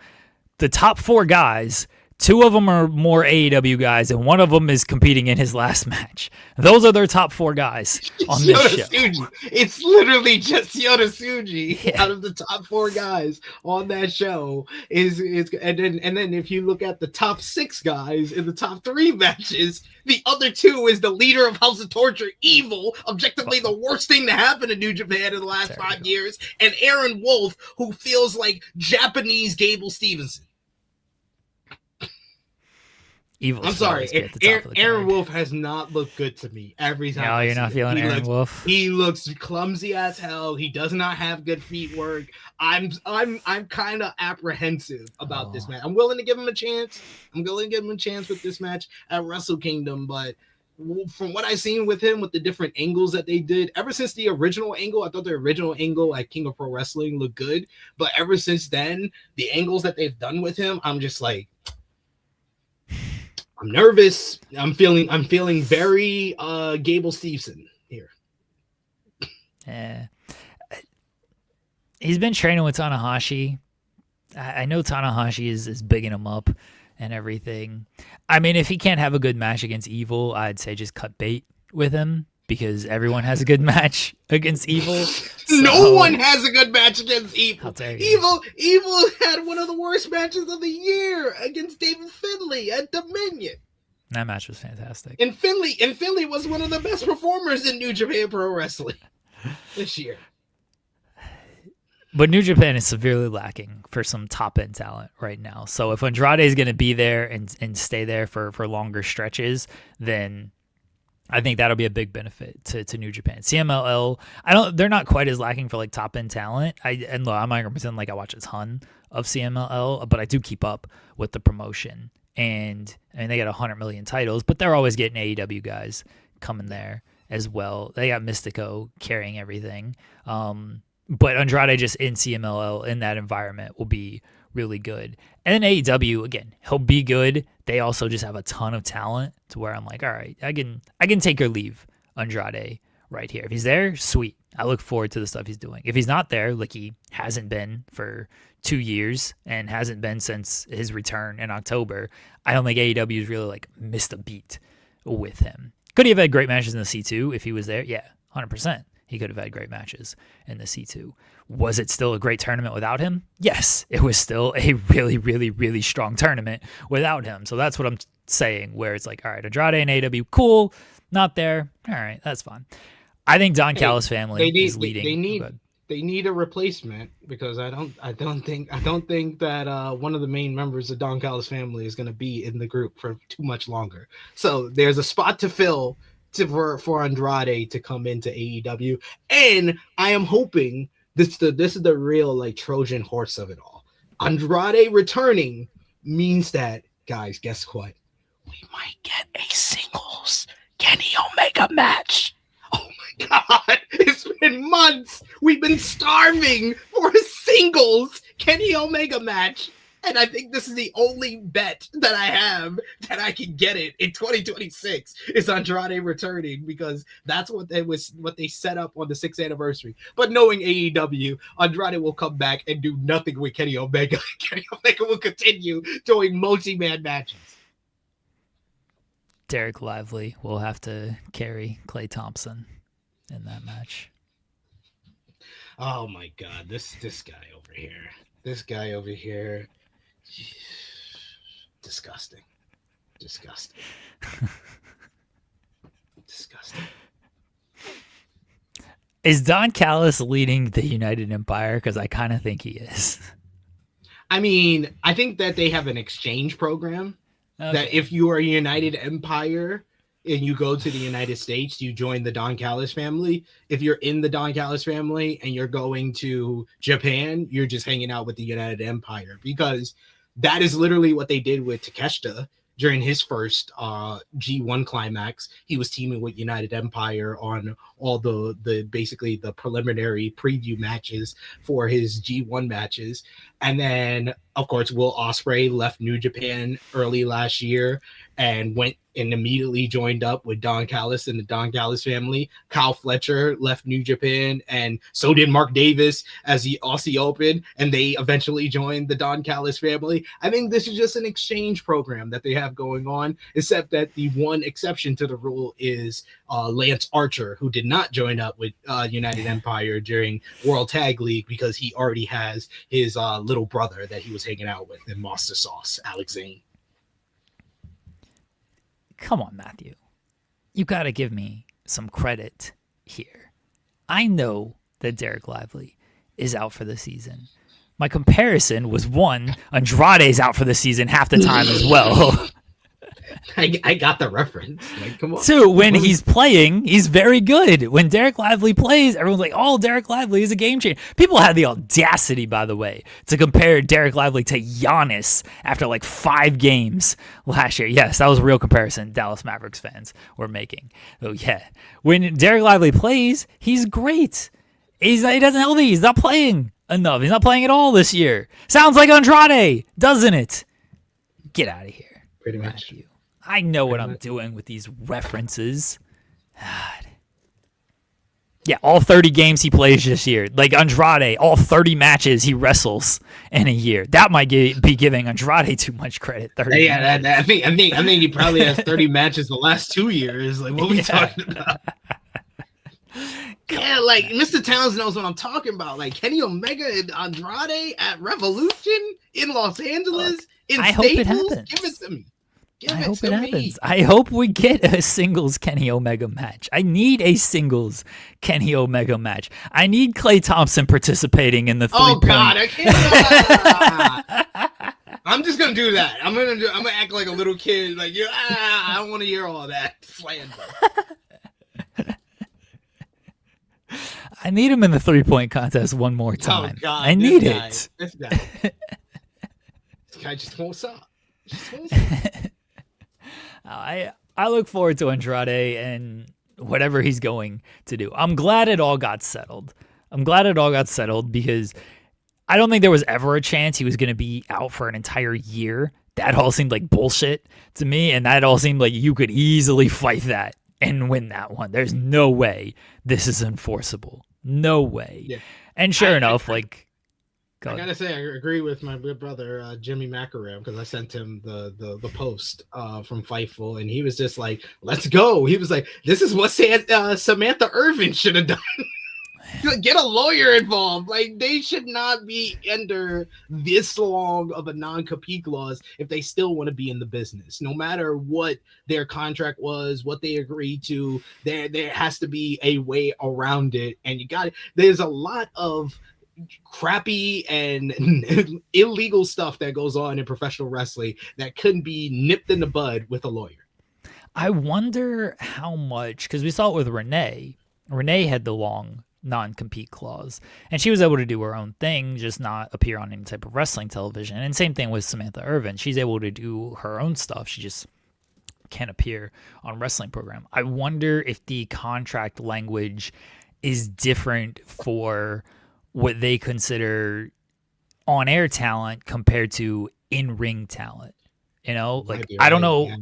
the top 4 guys, 2 of them are more AEW guys, and 1 of them is competing in his last match. Those are their top 4 guys on this show. Tsuji. It's literally just Yota Tsuji out of the top 4 guys on that show. And then if you look at the top 6 guys in the top 3 matches, the other 2 is the leader of House of Torture, Evil, objectively the worst thing to happen to New Japan in the last 5 years, and Aaron Wolf, who feels like Japanese Gable Stevenson. Evil. I'm sorry. Aaron Wolf has not looked good to me every time. No, you're not feeling Aaron Wolf. He looks clumsy as hell. He does not have good feet work. I'm kind of apprehensive about this match. I'm willing to give him a chance. With this match at Wrestle Kingdom, but from what I've seen with him, with the different angles that they did, ever since the original angle, I thought the original angle at King of Pro Wrestling looked good. But ever since then, the angles that they've done with him, I'm just like, I'm nervous. I'm feeling very Gable Stevenson here. Yeah. He's been training with Tanahashi. I know Tanahashi is bigging him up and everything. I mean, if he can't have a good match against Evil, I'd say just cut bait with him, because everyone has a good match against Evil. So, no one has a good match against Evil. How dare you. Evil had one of the worst matches of the year against David Finlay at Dominion. That match was fantastic. And Finlay was one of the best performers in New Japan Pro Wrestling this year. But New Japan is severely lacking for some top-end talent right now. So if Andrade is going to be there and stay there for longer stretches, then I think that'll be a big benefit to New Japan. CMLL, they're not quite as lacking for like top-end talent. I'm not going to pretend like I watch a ton of CMLL, but I do keep up with the promotion. And I mean, they got 100 million titles, but they're always getting AEW guys coming there as well. They got Mystico carrying everything. But Andrade just in CMLL in that environment will be really good. And then AEW, again, he'll be good. They also just have a ton of talent to where I'm like, all right, I can take or leave Andrade right here. If he's there, sweet. I look forward to the stuff he's doing. If he's not there, like he hasn't been for 2 years and hasn't been since his return in October, I don't think AEW's really like missed a beat with him. Could he have had great matches in the C2 if he was there? Yeah, 100%. He could have had great matches in the C2. Was it still a great tournament without him? Yes, it was still a really, really, really strong tournament without him. So that's what I'm saying, where it's like, all right, Andrade and AW, cool. Not there. All right, that's fine. I think Don Callis family is leading. They need a replacement, because I don't think that one of the main members of Don Callis family is going to be in the group for too much longer. So there's a spot to fill for Andrade to come into AEW, and I am hoping this is the real like Trojan horse of it all. Andrade returning means that, guys, guess what? We might get a singles Kenny Omega match. Oh my God, it's been months. We've been starving for a singles Kenny Omega match. And I think this is the only bet that I have that I can get it in 2026 is Andrade returning, because that's what they set up on the 6th anniversary. But knowing AEW, Andrade will come back and do nothing with Kenny Omega. Kenny Omega will continue doing multi-man matches. Derek Lively will have to carry Klay Thompson in that match. Oh my God, this guy over here. This guy over here. Disgusting. Disgusting. Is Don Callis leading the United Empire? Because I kind of think he is. I mean, I think that they have an exchange program. Okay. That if you are a United Empire and you go to the United States, you join the Don Callis family. If you're in the Don Callis family and you're going to Japan, you're just hanging out with the United Empire, because that is literally what they did with Takeshita during his first G1 climax. He was teaming with United Empire on all the basically the preliminary preview matches for his G1 matches. And then, of course, Will Ospreay left New Japan early last year and went and immediately joined up with Don Callis and the Don Callis family. Kyle Fletcher left New Japan, and so did Mark Davis as the Aussie Open, and they eventually joined the Don Callis family. I think this is just an exchange program that they have going on, except that the one exception to the rule is Lance Archer, who did not join up with United Empire during World Tag League because he already has his little brother that he was hanging out with in Monster Sauce, Alex Zane. Come on, Matthew. You got to give me some credit here. I know that Derek Lively is out for the season. My comparison was one, Andrade's out for the season half the time as well. I got the reference. Like, come on. Two, when he's playing, he's very good. When Derek Lively plays, everyone's like, oh, Derek Lively is a game changer. People had the audacity, by the way, to compare Derek Lively to Giannis after like 5 games last year. Yes, that was a real comparison Dallas Mavericks fans were making. Oh, yeah. When Derek Lively plays, he's great. He doesn't help me. He's not playing enough. He's not playing at all this year. Sounds like Andrade, doesn't it? Get out of here. Pretty much. Matthew. I know what I'm doing with these references. God. Yeah, all 30 games he plays this year. Like Andrade, all 30 matches he wrestles in a year. That might be giving Andrade too much credit. 30 yeah, I think he probably has 30 matches the last 2 years. Like, what are we talking about? Yeah, like Mr. Towns knows what I'm talking about. Like Kenny Omega and Andrade at Revolution in Los Angeles. I hope it happens. Give it to me. I hope it happens. I hope we get a singles Kenny Omega match. I need a singles Kenny Omega match. I need Klay Thompson participating in the 3 point. Oh God, I can't. I'm just gonna do that. I'm gonna act like a little kid. Like, I don't want to hear all that slander. I need him in the 3-point contest one more time. Oh God, I need it. This guy just won't stop. I look forward to Andrade and whatever he's going to do. I'm glad it all got settled. Because I don't think there was ever a chance he was going to be out for an entire year. That all seemed like bullshit to me, and that all seemed like you could easily fight that and win that one. There's no way this is enforceable. No way. Yeah. And sure enough, like, I gotta say, I agree with my good brother Jimmy Macaram, because I sent him the post from Fightful, and he was just like, "Let's go." He was like, "This is what Samantha Irvin should have done." Get a lawyer involved. Like, they should not be under this long of a non-compete clause if they still want to be in the business. No matter what their contract was, what they agreed to, there has to be a way around it. And there's a lot of crappy and illegal stuff that goes on in professional wrestling that couldn't be nipped in the bud with a lawyer. I wonder how much, because we saw it with Renee. Renee had the long non-compete clause, and she was able to do her own thing, just not appear on any type of wrestling television. And same thing with Samantha Irvin. She's able to do her own stuff. She just can't appear on a wrestling program. I wonder if the contract language is different for what they consider on-air talent compared to in-ring talent. You know, like, I don't know. Yeah.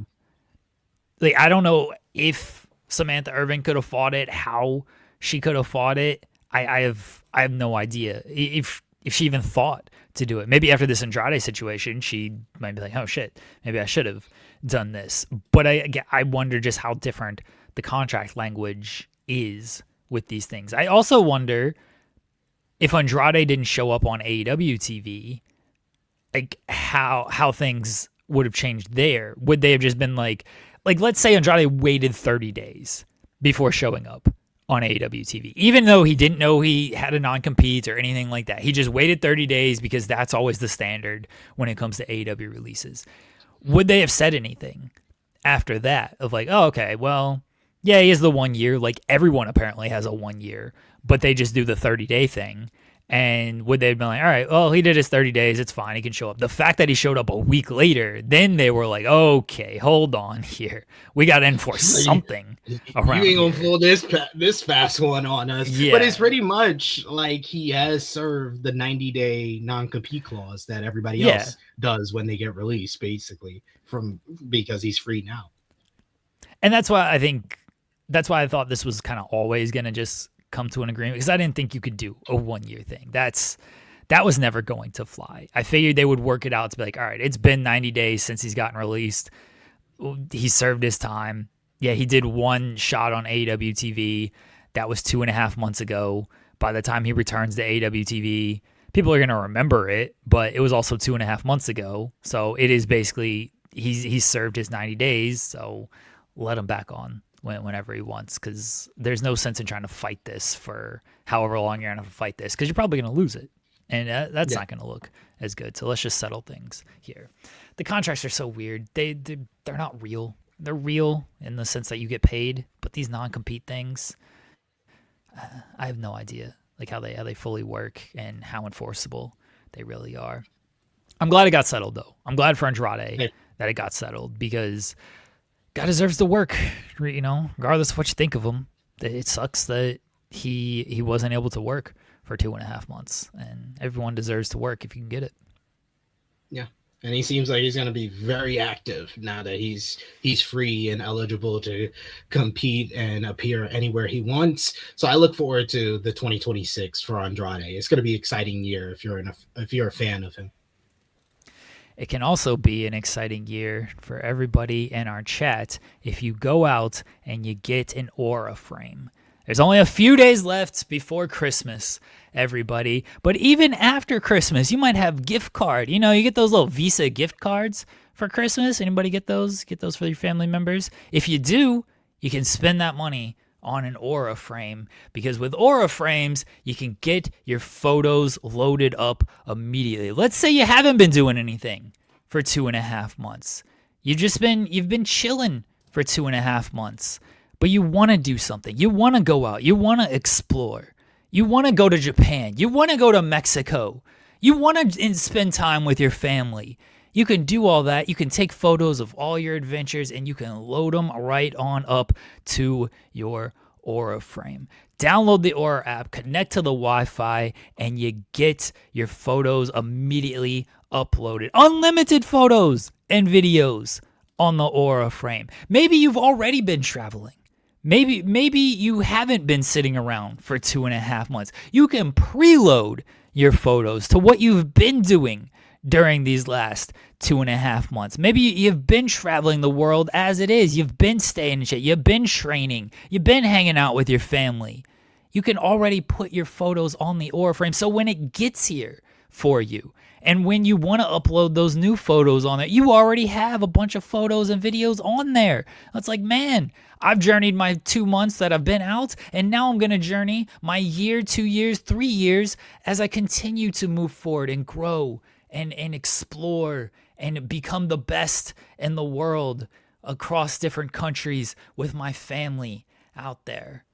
Like, I don't know if Samantha Irvin could have fought it, how she could have fought it. I have no idea if she even thought to do it. Maybe after this Andrade situation, she might be like, oh shit, maybe I should have done this. But I wonder just how different the contract language is with these things. I also wonder if Andrade didn't show up on AEW TV, like how things would have changed there. Would they have just been like let's say Andrade waited 30 days before showing up on AEW TV, even though he didn't know he had a non-compete or anything like that. He just waited 30 days because that's always the standard when it comes to AEW releases. Would they have said anything after that of like, oh, okay, well, yeah, he has the 1 year. Like, everyone apparently has a 1 year, but they just do the 30-day thing. And would they have been like, all right, well, he did his 30 days. It's fine. He can show up. The fact that he showed up a week later, then they were like, okay, hold on here. We got to enforce something around You ain't here. gonna pull this fast one on us. Yeah. But it's pretty much like he has served the 90-day non-compete clause that everybody else does when they get released, basically, because he's free now. And that's why I thought this was kind of always going to just come to an agreement, because I didn't think you could do a 1 year thing. That was never going to fly. I figured they would work it out to be like, all right, it's been 90 days since he's gotten released. He served his time. Yeah, he did one shot on AEW TV. That was 2.5 months ago. By the time he returns to AEW TV, people are going to remember it, but it was also 2.5 months ago. So it is basically, he's served his 90 days. So let him back on whenever he wants, because there's no sense in trying to fight this for however long you're going to fight this, because you're probably going to lose it, and that's not going to look as good. So let's just settle things here. The contracts are so weird. They're not real. They're real in the sense that you get paid, but these non-compete things, I have no idea like how they fully work and how enforceable they really are. I'm glad it got settled, though. I'm glad for Andrade that it got settled, because guy deserves to work, you know, regardless of what you think of him. It sucks that he wasn't able to work for 2.5 months, and everyone deserves to work if you can get it. Yeah. And he seems like he's going to be very active now that he's free and eligible to compete and appear anywhere he wants. So I look forward to the 2026 for Andrade. It's going to be an exciting year if you're a fan of him. It can also be an exciting year for everybody in our chat if you go out and you get an Aura frame. There's only a few days left before Christmas, everybody. But even after Christmas, you might have gift card. You know, you get those little Visa gift cards for Christmas. Anybody get those? Get those for your family members? If you do, you can spend that money on an Aura frame, because with Aura frames, you can get your photos loaded up immediately. Let's say you haven't been doing anything for 2.5 months. You've been chilling for 2.5 months, but you want to do something. You want to go out. You want to explore. You want to go to Japan. You want to go to Mexico. You want to spend time with your family. You can do all that. You can take photos of all your adventures, and you can load them right on up to your Aura frame. Download the Aura app, connect to the Wi-Fi, and you get your photos immediately uploaded. Unlimited photos and videos on the Aura frame. Maybe you've already been traveling. Maybe you haven't been sitting around for 2.5 months. You can preload your photos to what you've been doing during these last 2.5 months. Maybe you've been traveling the world as it is. You've been staying in shit. You've been training. You've been hanging out with your family. You can already put your photos on the Aura frame. So when it gets here for you, and when you want to upload those new photos on it, you already have a bunch of photos and videos on there. It's like, man, I've journeyed my 2 months that I've been out, and now I'm going to journey my year, 2 years, 3 years as I continue to move forward and grow and explore and become the best in the world across different countries with my family out there.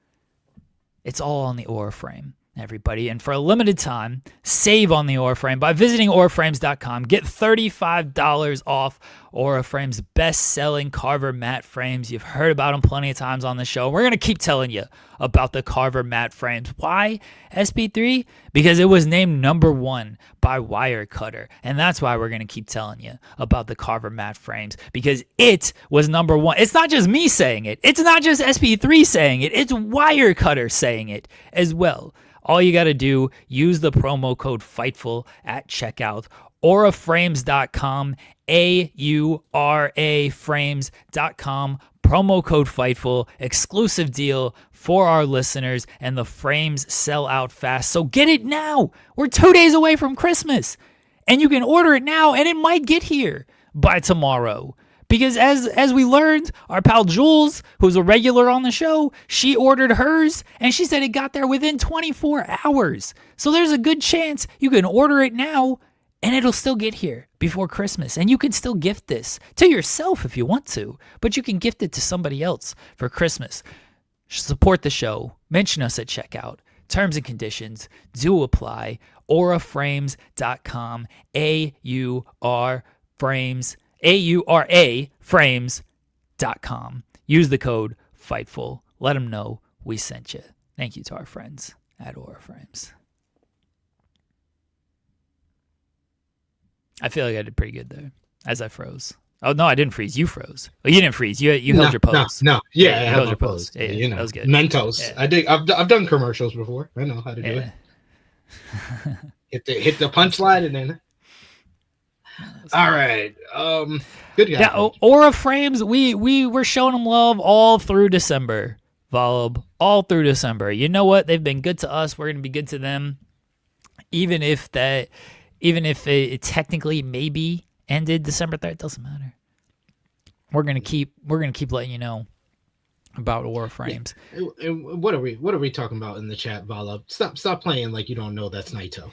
It's all on the Aura frame, everybody. And for a limited time, save on the Aura frame by visiting auraframes.com. Get $35 off Aura Frames' best-selling Carver matte frames. You've heard about them plenty of times on the show. We're going to keep telling you about the Carver matte frames. Why SP3? Because it was named #1 by Wirecutter. And that's why we're going to keep telling you about the Carver matte frames, because it was #1. It's not just me saying it. It's not just SP3 saying it. It's Wirecutter saying it as well. All you got to do, use the promo code FIGHTFUL at checkout. auraframes.com, AURA frames.com, promo code FIGHTFUL, exclusive deal for our listeners, and the frames sell out fast. So get it now. We're 2 days away from Christmas, and you can order it now, and it might get here by tomorrow. Because as we learned, our pal Jules, who's a regular on the show, she ordered hers, and she said it got there within 24 hours. So there's a good chance you can order it now, and it'll still get here before Christmas. And you can still gift this to yourself if you want to, but you can gift it to somebody else for Christmas. Support the show. Mention us at checkout. Terms and conditions do apply. auraframes.com, AURA frames.com. Use the code FIGHTFUL. Let them know we sent you. Thank you to our friends at Aura Frames. I feel like I did pretty good there as I froze. Oh, no, I didn't freeze. You froze. Oh, you didn't freeze. You held your pose. No. Yeah, you held your pose. Yeah, you know, that was good. Mentos. Yeah. I've done commercials before. I know how to do it. hit the punchline and then. All right. Good guy. Yeah, Aura Frames. We were showing them love all through December, Volub. All through December. You know what? They've been good to us. We're gonna be good to them, even if it technically maybe ended December 3rd. It doesn't matter. We're gonna keep letting you know about Aura Frames. Yeah. What are we talking about in the chat, Volub? Stop playing like you don't know that's Naito.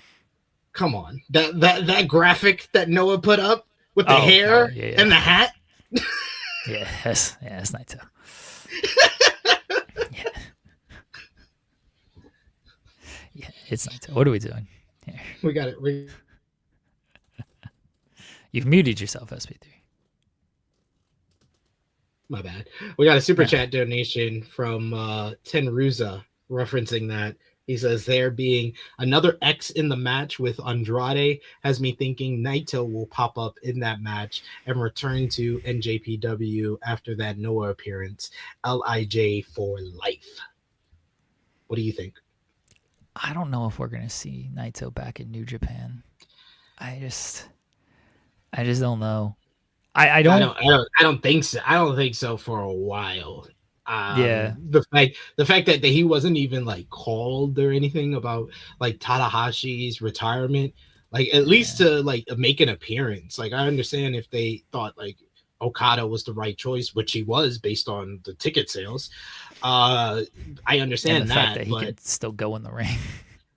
Come on, that graphic that Noah put up with the hair and the hat. Yes, that's Naito. Yeah, it's Naito. What are we doing here? We got it. You've muted yourself, SP3. My bad. We got a super chat donation from Tenruza referencing that. He says, there being another X in the match with Andrade has me thinking Naito will pop up in that match and return to NJPW after that Noah appearance. LIJ for life. What do you think? I don't know if we're going to see Naito back in New Japan. I just don't know. I don't think so. I don't think so for a while. The fact that he wasn't even like called or anything about like Tanahashi's retirement, like at least to like make an appearance. Like I understand if they thought like Okada was the right choice, which he was based on the ticket sales. I understand and the that, fact that he could still go in the ring.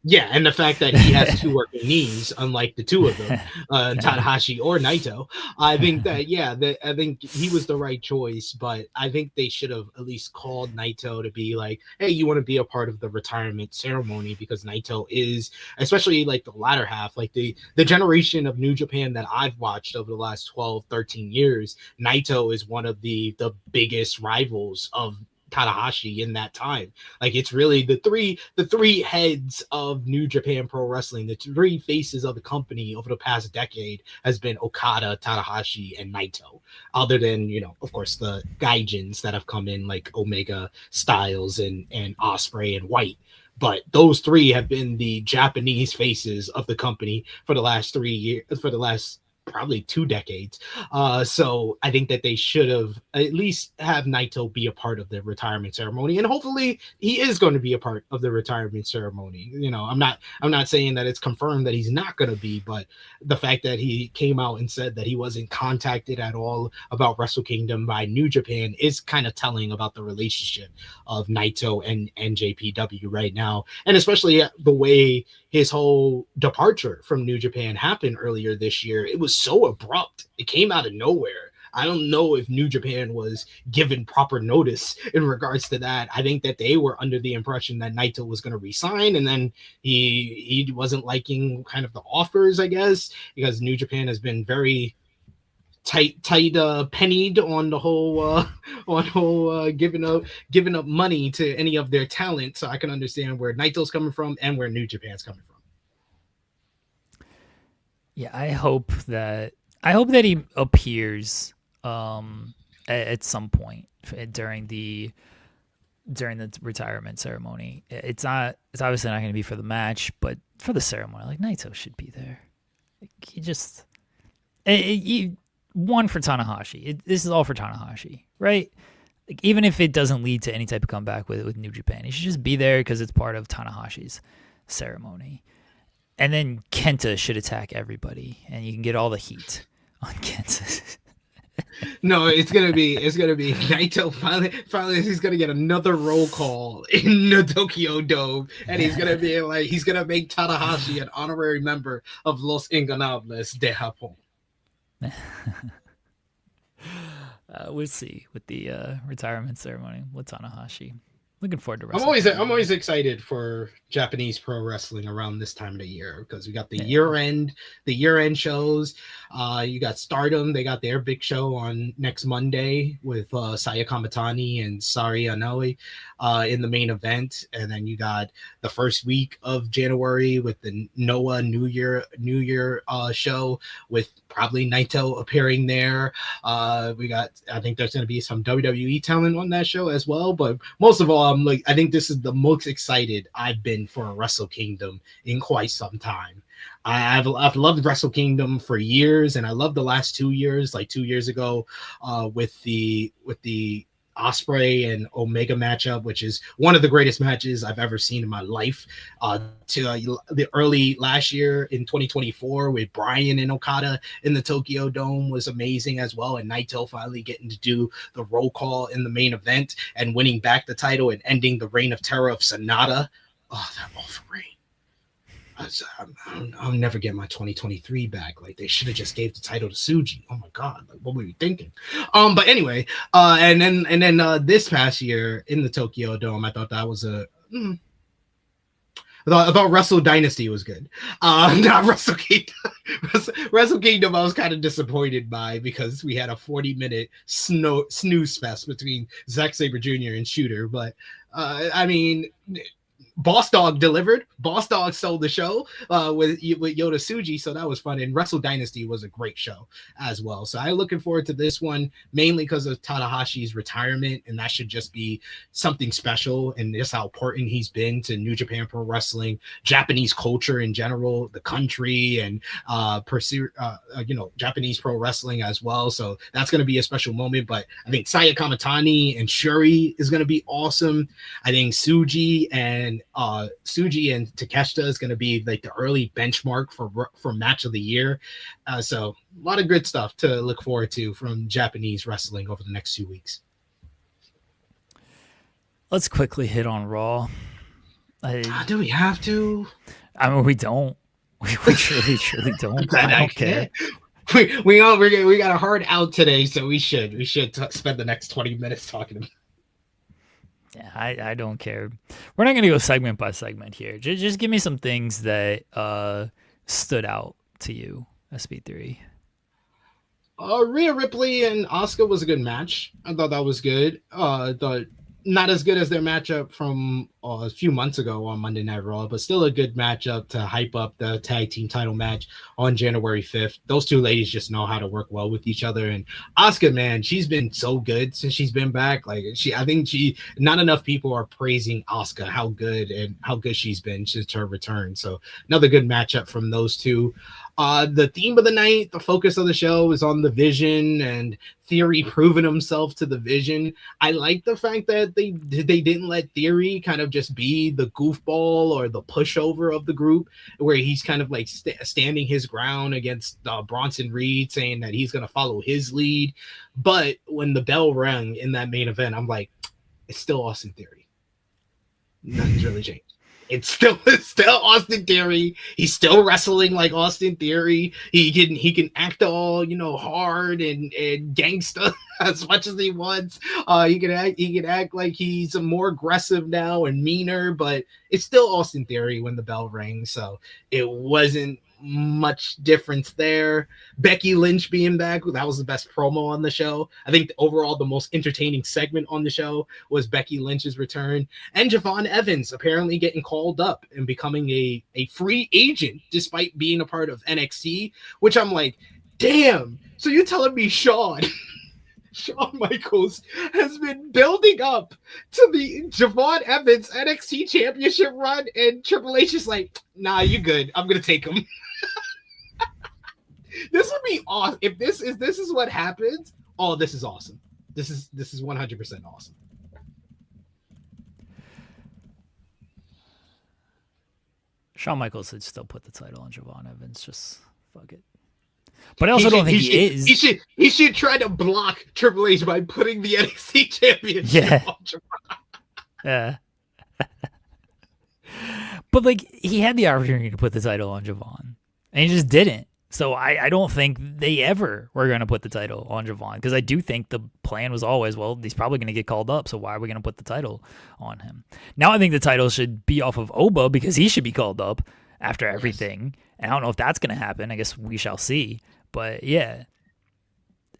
Yeah, and the fact that he has two working knees, unlike the two of them, Tanahashi or Naito, I think that I think he was the right choice. But I think they should have at least called Naito to be like, "Hey, you want to be a part of the retirement ceremony?" Because Naito is, especially like the latter half, like the generation of New Japan that I've watched over the last 12, 13 years. Naito is one of the biggest rivals of Tanahashi in that time. Like it's really the three heads of New Japan Pro Wrestling, the three faces of the company over the past decade has been Okada, Tanahashi, and Naito. Other than, of course, the gaijins that have come in like Omega, Styles, and Osprey and White. but those three have been the Japanese faces of the company for the last 3 years, for the last probably 2 decades. So I think that they should have at least have Naito be a part of the retirement ceremony, and hopefully he is going to be a part of the retirement ceremony. I'm not saying that it's confirmed that he's not going to be, but the fact that he came out and said that he wasn't contacted at all about Wrestle Kingdom by New Japan is kind of telling about the relationship of Naito and NJPW right now, and especially the way his whole departure from New Japan happened earlier this year. It was so abrupt. It came out of nowhere. I don't know if New Japan was given proper notice in regards to that. I think that they were under the impression that Naito was going to resign, and then he wasn't liking kind of the offers, I guess, because New Japan has been very tight pennied on the whole giving up money to any of their talent. So I can understand where Naito's coming from and where New Japan's coming from. Yeah, I hope that he appears at some point during the retirement ceremony. It's obviously not going to be for the match, but for the ceremony, like Naito should be there. He just one for Tanahashi. This is all for Tanahashi, right? Like, even if it doesn't lead to any type of comeback with New Japan, he should just be there because it's part of Tanahashi's ceremony. And then Kenta should attack everybody, and you can get all the heat on Kenta. No, it's gonna be Naito finally he's gonna get another roll call in the Tokyo Dome, and he's gonna be like, he's gonna make Tanahashi an honorary member of Los Ingobernables de Japón. We'll see with the retirement ceremony with Tanahashi. Looking forward to wrestling. I'm always excited for Japanese pro wrestling around this time of the year, because we got the year end shows. You got Stardom. They got their big show on next Monday with Saya Kamitani and Sari Anoa'i in the main event, and then you got the first week of January with the Noah New Year show with probably Naito appearing there. I think there's going to be some WWE talent on that show as well, but most of all, I think this is the most excited I've been for a Wrestle Kingdom in quite some time. I've loved Wrestle Kingdom for years, and I loved the last 2 years, like 2 years ago, with the Osprey and Omega matchup, which is one of the greatest matches I've ever seen in my life. To the early last year in 2024 with Bryan and Okada in the Tokyo Dome was amazing as well, and Naito finally getting to do the roll call in the main event and winning back the title and ending the reign of terror of Sonata. Oh, that awful reign. I'll never get my 2023 back. Like, they should have just gave the title to Tsuji. Oh my god, like, what were we thinking? But anyway, and then this past year in the Tokyo Dome, I thought that was I thought Wrestle Dynasty was good. Not Wrestle Kingdom. Wrestle Kingdom I was kind of disappointed by, because we had a 40-minute snooze fest between Zack Sabre Jr. and Shooter. But I mean, Boss Dog delivered. Boss Dog stole the show with Yota Tsuji, so that was fun. And Wrestle Dynasty was a great show as well. So I'm looking forward to this one, mainly because of Tanahashi's retirement, and that should just be something special, and just how important he's been to New Japan Pro Wrestling, Japanese culture in general, the country, and Japanese pro wrestling as well. So that's going to be a special moment. But I think Saya Kamitani and Shuri is going to be awesome. I think Tsuji and Takeshita is going to be like the early benchmark for match of the year. So a lot of good stuff to look forward to from Japanese wrestling over the next 2 weeks. Let's quickly hit on Raw. Do we have to? I mean, we don't. We truly don't. I don't care. We got a hard out today, so we should spend the next 20 minutes talking about it. Yeah, I don't care. We're not going to go segment by segment here. Just give me some things that stood out to you, SP3. Rhea Ripley and Asuka was a good match. I thought that was good. I thought not as good as their matchup from a few months ago on Monday Night Raw, but still a good matchup to hype up the tag team title match on January 5th. Those two ladies just know how to work well with each other. And Asuka, man, she's been so good since she's been back. Like I think not enough people are praising Asuka, how good she's been since her return. So another good matchup from those two. The theme of the night, the focus of the show is on the Vision and Theory proving himself to the Vision. I like the fact that they didn't let Theory kind of just be the goofball or the pushover of the group, where he's kind of like standing his ground against Bronson Reed, saying that he's going to follow his lead. But when the bell rang in that main event, I'm like, it's still Austin Theory. Nothing's really changed. It's still Austin Theory. He's still wrestling like Austin Theory. He can act all hard and gangsta as much as he wants. He can act like he's more aggressive now and meaner, but it's still Austin Theory when the bell rings. So it wasn't much difference there. Becky Lynch being back, that was the best promo on the show. I think overall the most entertaining segment on the show was Becky Lynch's return, and Javon Evans apparently getting called up and becoming a free agent despite being a part of NXT, which I'm like, damn. So you're telling me Shawn Michaels has been building up to the Javon Evans NXT championship run, and Triple H is like, nah, you good. I'm gonna take him. This would be awesome if this is what happens. Oh, this is awesome. This is 100% awesome. Shawn Michaels should still put the title on Javon Evans. Just fuck it. But I also don't think he is. He should try to block Triple H by putting the NXT championship on Javon. Yeah. But like, he had the opportunity to put the title on Javon, and he just didn't. So I don't think they ever were going to put the title on Javon, because I do think the plan was always, well, he's probably going to get called up, so why are we going to put the title on him? Now I think the title should be off of Oba, because he should be called up after everything. And I don't know if that's going to happen. I guess we shall see. But yeah,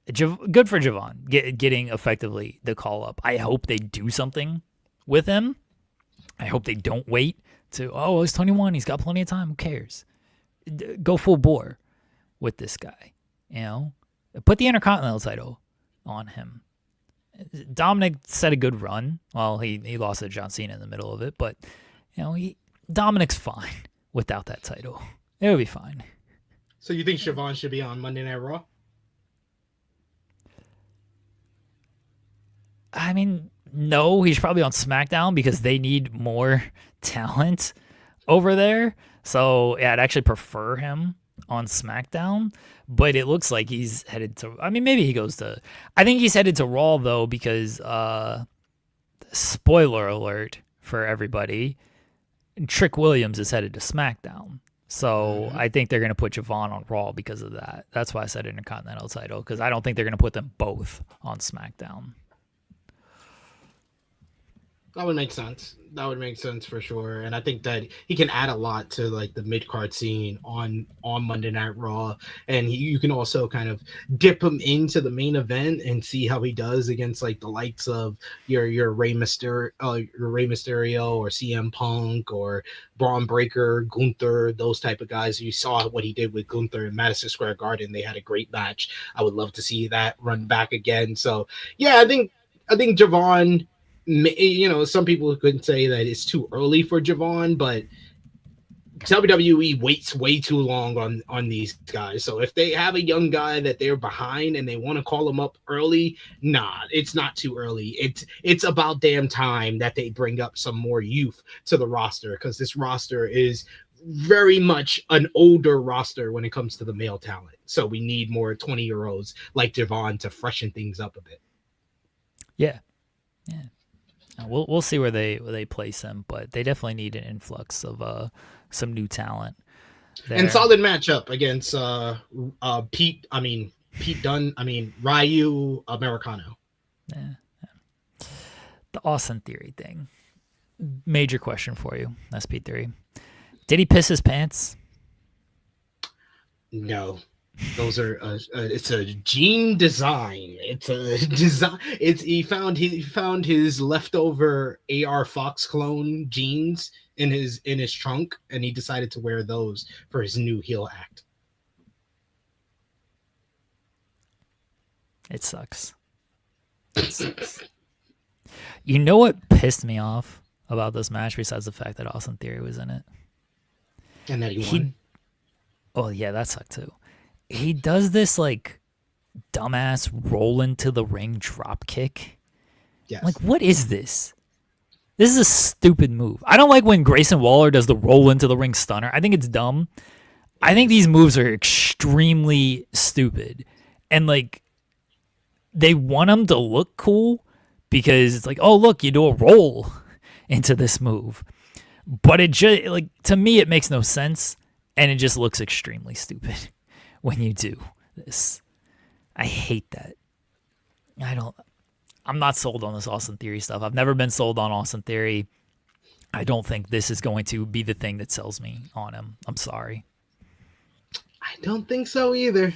good for Javon getting effectively the call up. I hope they do something with him. I hope they don't wait to, oh, he's 21. He's got plenty of time. Who cares? Go full bore with this guy. Put the Intercontinental title on him. Dominic set a good run. Well, he lost to John Cena in the middle of it, but Dominic's fine without that title. It'll be fine. So you think Siobhan should be on Monday Night Raw? I mean, no, he's probably on SmackDown because they need more talent over there. So yeah, I'd actually prefer him on SmackDown, but it looks like he's headed to, I mean, maybe he goes to, I think he's headed to Raw though, because spoiler alert for everybody, Trick Williams is headed to SmackDown. So I think they're going to put Javon on Raw because of that. That's why I said Intercontinental title, because I don't think they're going to put them both on SmackDown. That would make sense. That would make sense for sure. And I think that he can add a lot to like the mid-card scene on Monday Night Raw. And you can also kind of dip him into the main event and see how he does against like the likes of your Rey Mysterio or CM Punk or Braun Breaker, Gunther, those type of guys. You saw what he did with Gunther in Madison Square Garden. They had a great match. I would love to see that run back again. So yeah, I think Javon, some people could say that it's too early for Javon, but WWE waits way too long on these guys. So if they have a young guy that they're behind and they want to call him up early, nah, it's not too early. It's about damn time that they bring up some more youth to the roster, because this roster is very much an older roster when it comes to the male talent. So we need more 20-year-olds like Javon to freshen things up a bit. Yeah. We'll see where they place him, but they definitely need an influx of some new talent there. And solid matchup against Pete Dunne. Ryu Americano. Yeah. The Austin Theory thing. Major question for you, SP3. Did he piss his pants? No. Those are it's a gene design. It's a design. He found his leftover AR Fox clone genes in his trunk, and he decided to wear those for his new heel act. It sucks. It sucks. You know what pissed me off about this match besides the fact that Austin Theory was in it? And that he won. Oh yeah, that sucked too. He does this like dumbass roll into the ring drop kick. Yes. Like, what is this? This is a stupid move. I don't like when Grayson Waller does the roll into the ring stunner. I think it's dumb. I think these moves are extremely stupid. And like, they want him to look cool because it's like, oh look, you do a roll into this move. But it just, like, to me, it makes no sense. And it just looks extremely stupid when you do this. I hate that. I'm not sold on this Austin Theory stuff. I've never been sold on Austin Theory. I don't think this is going to be the thing that sells me on him. I'm sorry. I don't think so either.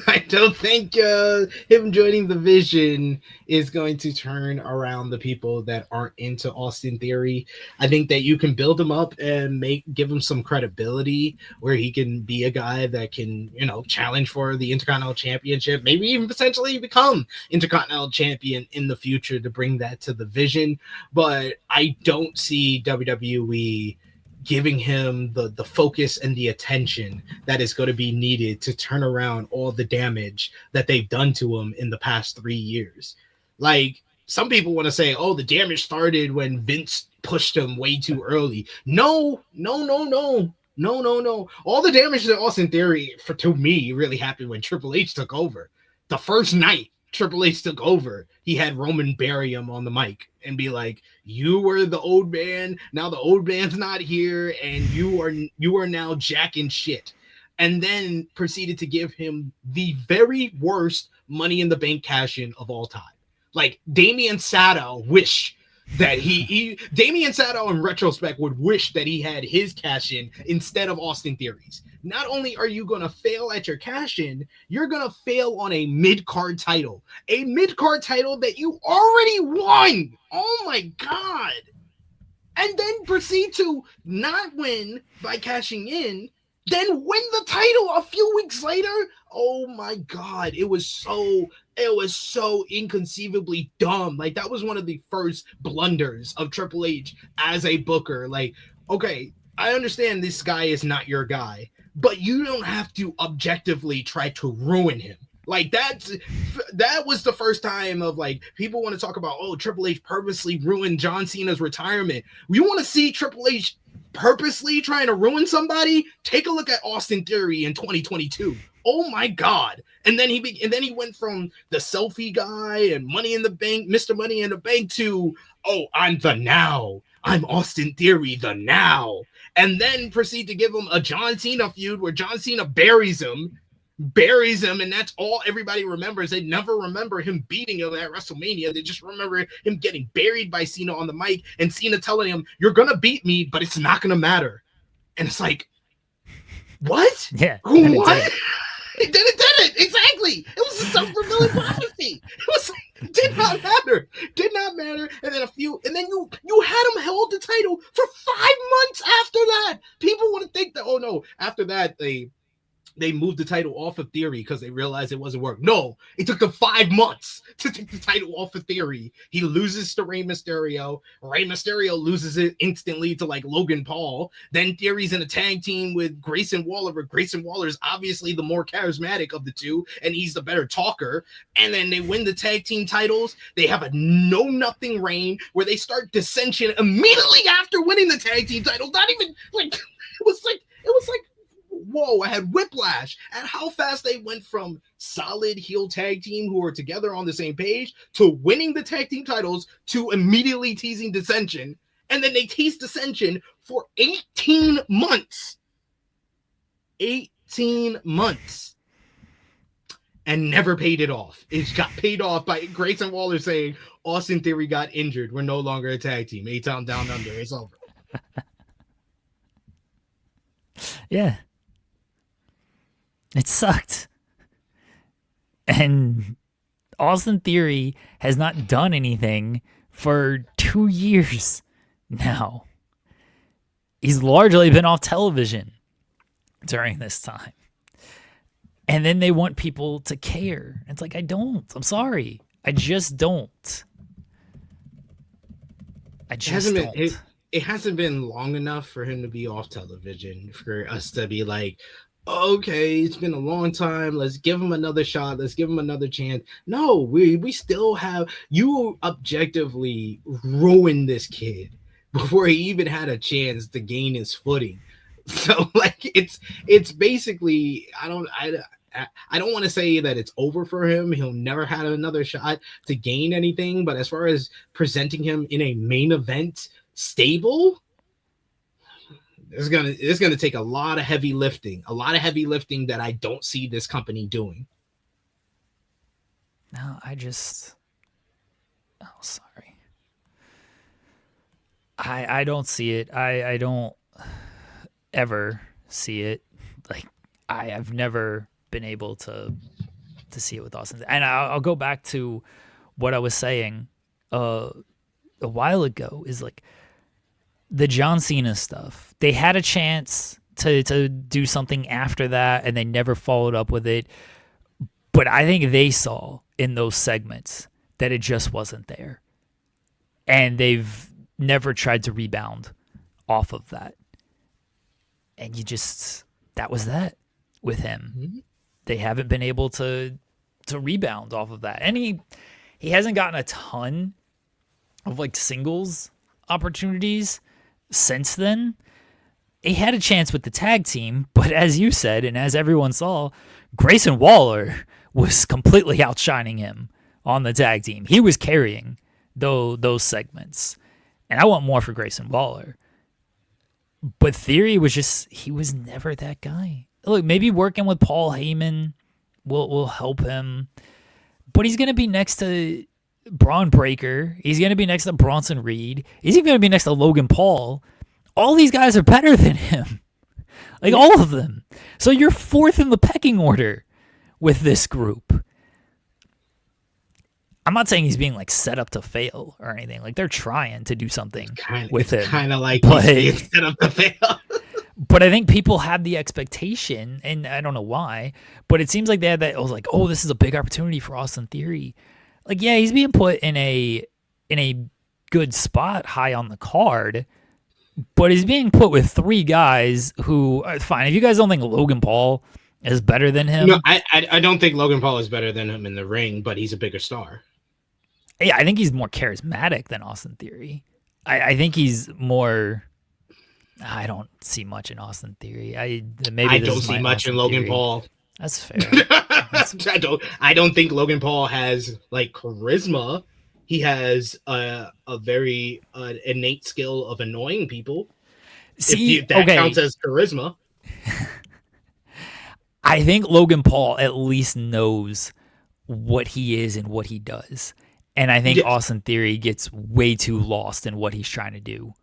I don't think him joining the Vision is going to turn around the people that aren't into Austin Theory. I think that you can build him up and give him some credibility where he can be a guy that can, challenge for the Intercontinental Championship, maybe even potentially become Intercontinental Champion in the future to bring that to the Vision. But I don't see WWE giving him the focus and the attention that is going to be needed to turn around all the damage that they've done to him in the past 3 years. Like, some people want to say, oh, the damage started when Vince pushed him way too early. No. All the damage to Austin Theory, to me, really happened when Triple H took over. The first night Triple H took over, he had Roman bury him on the mic and be like, you were the old man, now the old man's not here, and you are now jacking shit. And then proceeded to give him the very worst Money in the Bank cash-in of all time. Like, Damien Sato wish that Damien Sato in retrospect would wish that he had his cash-in instead of Austin Theory's. Not only are you going to fail at your cash-in, you're going to fail on a mid-card title. A mid-card title that you already won. Oh my God. And then proceed to not win by cashing in, then win the title a few weeks later. Oh my God. It was so inconceivably dumb. Like, that was one of the first blunders of Triple H as a booker. Like, okay, I understand this guy is not your guy, but you don't have to objectively try to ruin him. Like, that was the first time of, like, people want to talk about, oh, Triple H purposely ruined John Cena's retirement. You want to see Triple H purposely trying to ruin somebody? Take a look at Austin Theory in 2022. Oh my God. And then he went from the selfie guy and Money in the Bank, Mr. Money in the Bank, to, oh, I'm the Now. I'm Austin Theory, the Now. And then proceed to give him a John Cena feud where John Cena buries him, and that's all everybody remembers. They never remember him beating him at WrestleMania. They just remember him getting buried by Cena on the mic and Cena telling him, you're going to beat me, but it's not going to matter. And it's like, what? Yeah. What? It did it. Exactly. It was a self-fulfilling prophecy. It was like, did not matter. And then you had him held the title for 5 months after that. People want to think that, oh no, after that they moved the title off of Theory because they realized it wasn't working. No, it took them 5 months to take the title off of Theory. He loses to Rey Mysterio. Rey Mysterio loses it instantly to, like, Logan Paul. Then Theory's in a tag team with Grayson Waller, but Grayson Waller is obviously the more charismatic of the two, and he's the better talker. And then they win the tag team titles. They have a no-nothing reign where they start dissension immediately after winning the tag team titles. Not even, like, it was like, whoa, I had whiplash at how fast they went from solid heel tag team who are together on the same page to winning the tag team titles to immediately teasing dissension. And then they teased dissension for 18 months. 18 months. And never paid it off. It got paid off by Grayson Waller saying, Austin Theory got injured. We're no longer a tag team. A-Town Down Under. It's over. Yeah. It sucked. And Austin Theory has not done anything for 2 years now. He's largely been off television during this time. And then they want people to care. It's like, I don't. I'm sorry. I just don't. It hasn't been long enough for him to be off television for us to be like, okay, it's been a long time. Let's give him another shot. Let's give him another chance. No, we still have, you objectively ruined this kid before he even had a chance to gain his footing. So like it's basically, I don't want to say that it's over for him. He'll never have another shot to gain anything, but as far as presenting him in a main event stable, it's gonna take a lot of heavy lifting that I don't see this company doing. No, sorry. I don't see it. I don't ever see it. Like I've never been able to see it with Austin. And I'll go back to what I was saying a while ago, is like the John Cena stuff. They had a chance to do something after that, and they never followed up with it. But I think they saw in those segments that it just wasn't there. And they've never tried to rebound off of that. And that was that with him. Mm-hmm. They haven't been able to rebound off of that. And he hasn't gotten a ton of like singles opportunities since then. He had a chance with the tag team, but as you said, and as everyone saw, Grayson Waller was completely outshining him on the tag team. He was carrying those segments. And I want more for Grayson Waller. But Theory he was never that guy. Look, maybe working with Paul Heyman will help him. But he's going to be next to Braun Breaker. He's going to be next to Bronson Reed. He's even going to be next to Logan Paul. All these guys are better than him. Like, all of them. So you're fourth in the pecking order with this group. I'm not saying he's being like set up to fail or anything. Like, they're trying to do something with him. Kind of like he's being set up to fail. But I think people had the expectation, and I don't know why, but it seems like they had that. I was like, oh, this is a big opportunity for Austin Theory. Like, yeah, he's being put in a good spot, high on the card, but he's being put with three guys who, fine, if you guys don't think Logan Paul is better than him. No, I don't think Logan Paul is better than him in the ring, but he's a bigger star. Yeah, I think he's more charismatic than Austin Theory. I think he's more... I don't see much in Austin Theory. I don't see much in Logan Paul. That's fair. I don't think Logan Paul has like charisma. He has a very innate skill of annoying people. See, if that counts as charisma. I think Logan Paul at least knows what he is and what he does. And I think Austin Theory gets way too lost in what he's trying to do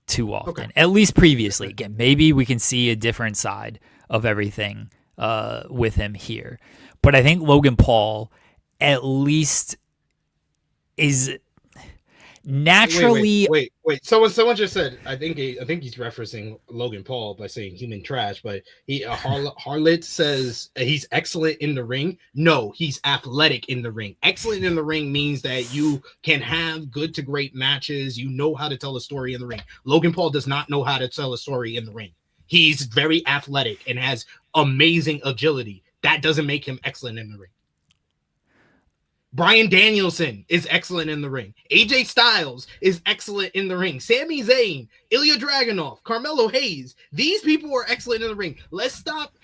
too often, at least previously. Again, maybe we can see a different side of everything with him here. But I think Logan Paul at least is naturally... Wait. Someone just said, I think he's referencing Logan Paul by saying human trash, but Harlot says he's excellent in the ring. No, he's athletic in the ring. Excellent in the ring means that you can have good to great matches. You know how to tell a story in the ring. Logan Paul does not know how to tell a story in the ring. He's very athletic and has amazing agility. That doesn't make him excellent in the ring. Bryan Danielson is excellent in the ring. AJ Styles is excellent in the ring. Sami Zayn, Ilya Dragunov, Carmelo Hayes. These people are excellent in the ring. Let's stop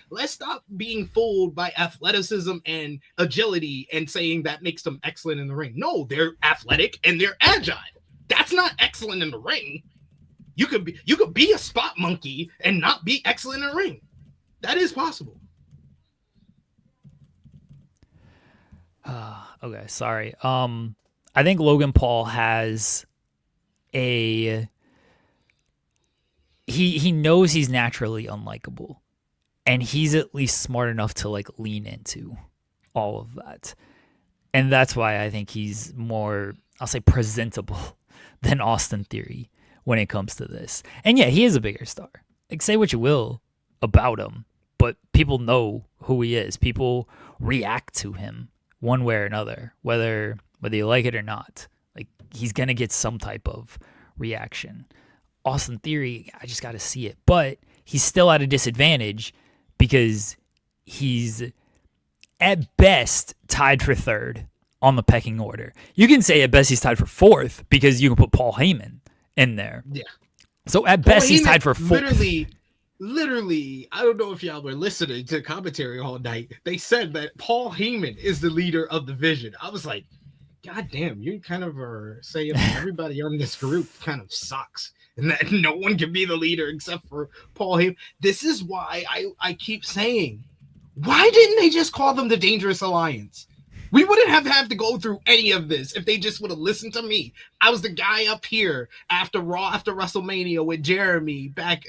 being fooled by athleticism and agility and saying that makes them excellent in the ring. No, they're athletic and they're agile. That's not excellent in the ring. You could be a spot monkey and not be excellent in the ring. That is possible. Okay, sorry. I think Logan Paul has he knows he's naturally unlikable, and he's at least smart enough to like lean into all of that. And that's why I think he's more, I'll say, presentable than Austin Theory when it comes to this. And yeah, he is a bigger star. Like, say what you will about him, but people know who he is. People react to him one way or another, whether you like it or not. Like, he's going to get some type of reaction. Austin Theory, I just got to see it. But he's still at a disadvantage because he's at best tied for third on the pecking order. You can say at best he's tied for fourth because you can put Paul Heyman in there. Yeah. So at best he's tied for fourth. Literally, I don't know if y'all were listening to commentary all night. They said that Paul Heyman is the leader of the Vision. I was like, God damn, you kind of are saying everybody on this group kind of sucks. And that no one can be the leader except for Paul Heyman. This is why I keep saying, why didn't they just call them the Dangerous Alliance? We wouldn't have had to go through any of this if they just would have listened to me. I was the guy up here after Raw, after WrestleMania with Jeremy back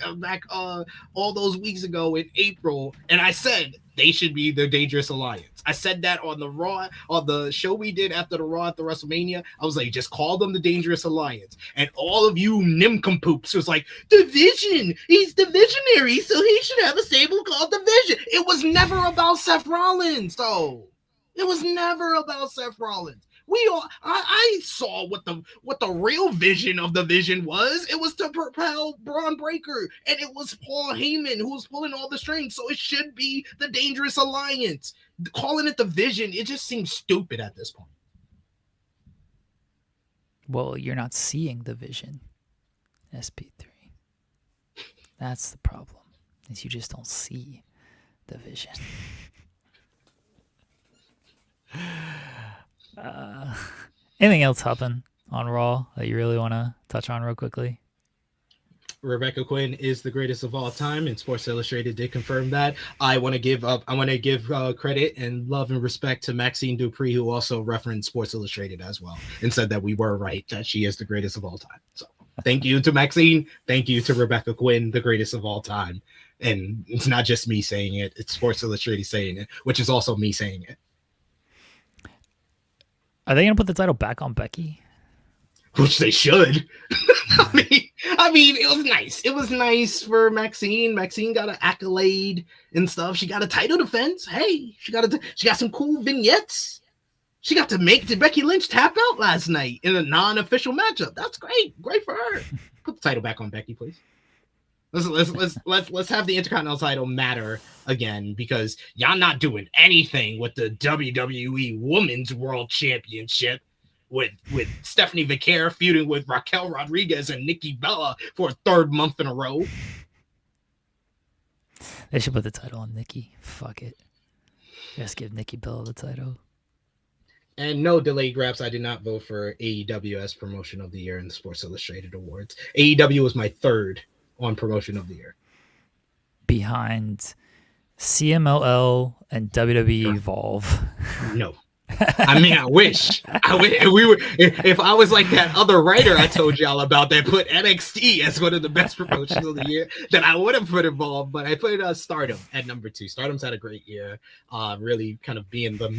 all those weeks ago in April, and I said they should be the Dangerous Alliance. I said that on the Raw, on the show we did after the Raw after WrestleMania. I was like, just call them the Dangerous Alliance. And all of you nimcompoops was like, the Vision, he's the visionary, so he should have a stable called the Vision. It was never about Seth Rollins, though. It was never about Seth Rollins. I saw what the real vision of the Vision was. It was to propel Braun Breaker, and it was Paul Heyman who was pulling all the strings. So it should be the Dangerous Alliance. Calling it the Vision, it just seems stupid at this point. Well, you're not seeing the Vision, SP3. That's the problem. Is you just don't see the Vision. Anything else happen on Raw that you really want to touch on real quickly? Rebecca Quinn is the greatest of all time, and Sports Illustrated did confirm that. I want to give credit and love and respect to Maxine Dupree, who also referenced Sports Illustrated as well and said that we were right, that she is the greatest of all time. So thank you to Maxine. Thank you to Rebecca Quinn, the greatest of all time. And it's not just me saying it, it's Sports Illustrated saying it, which is also me saying it. Are they going to put the title back on Becky? Which they should. I mean, it was nice. It was nice for Maxine. Maxine got an accolade and stuff. She got a title defense. Hey, she got some cool vignettes. She got to make Becky Lynch tap out last night in a non-official matchup. That's great. Great for her. Put the title back on Becky, please. Let's have the Intercontinental title matter again, because y'all not doing anything with the WWE Women's World Championship with Stephanie Vaquer feuding with Raquel Rodriguez and Nikki Bella for a third month in a row. They should put the title on Nikki. Fuck it. Just give Nikki Bella the title. And no delayed grabs. I did not vote for AEW as Promotion of the Year in the Sports Illustrated Awards. AEW was my third on Promotion of the Year, behind CMLL and WWE Evolve. No, I mean, I wish. If I was like that other writer I told y'all about that put NXT as one of the best promotions of the year, then I would have put Evolve. But I put Stardom at number 2. Stardom's had a great year, really kind of being the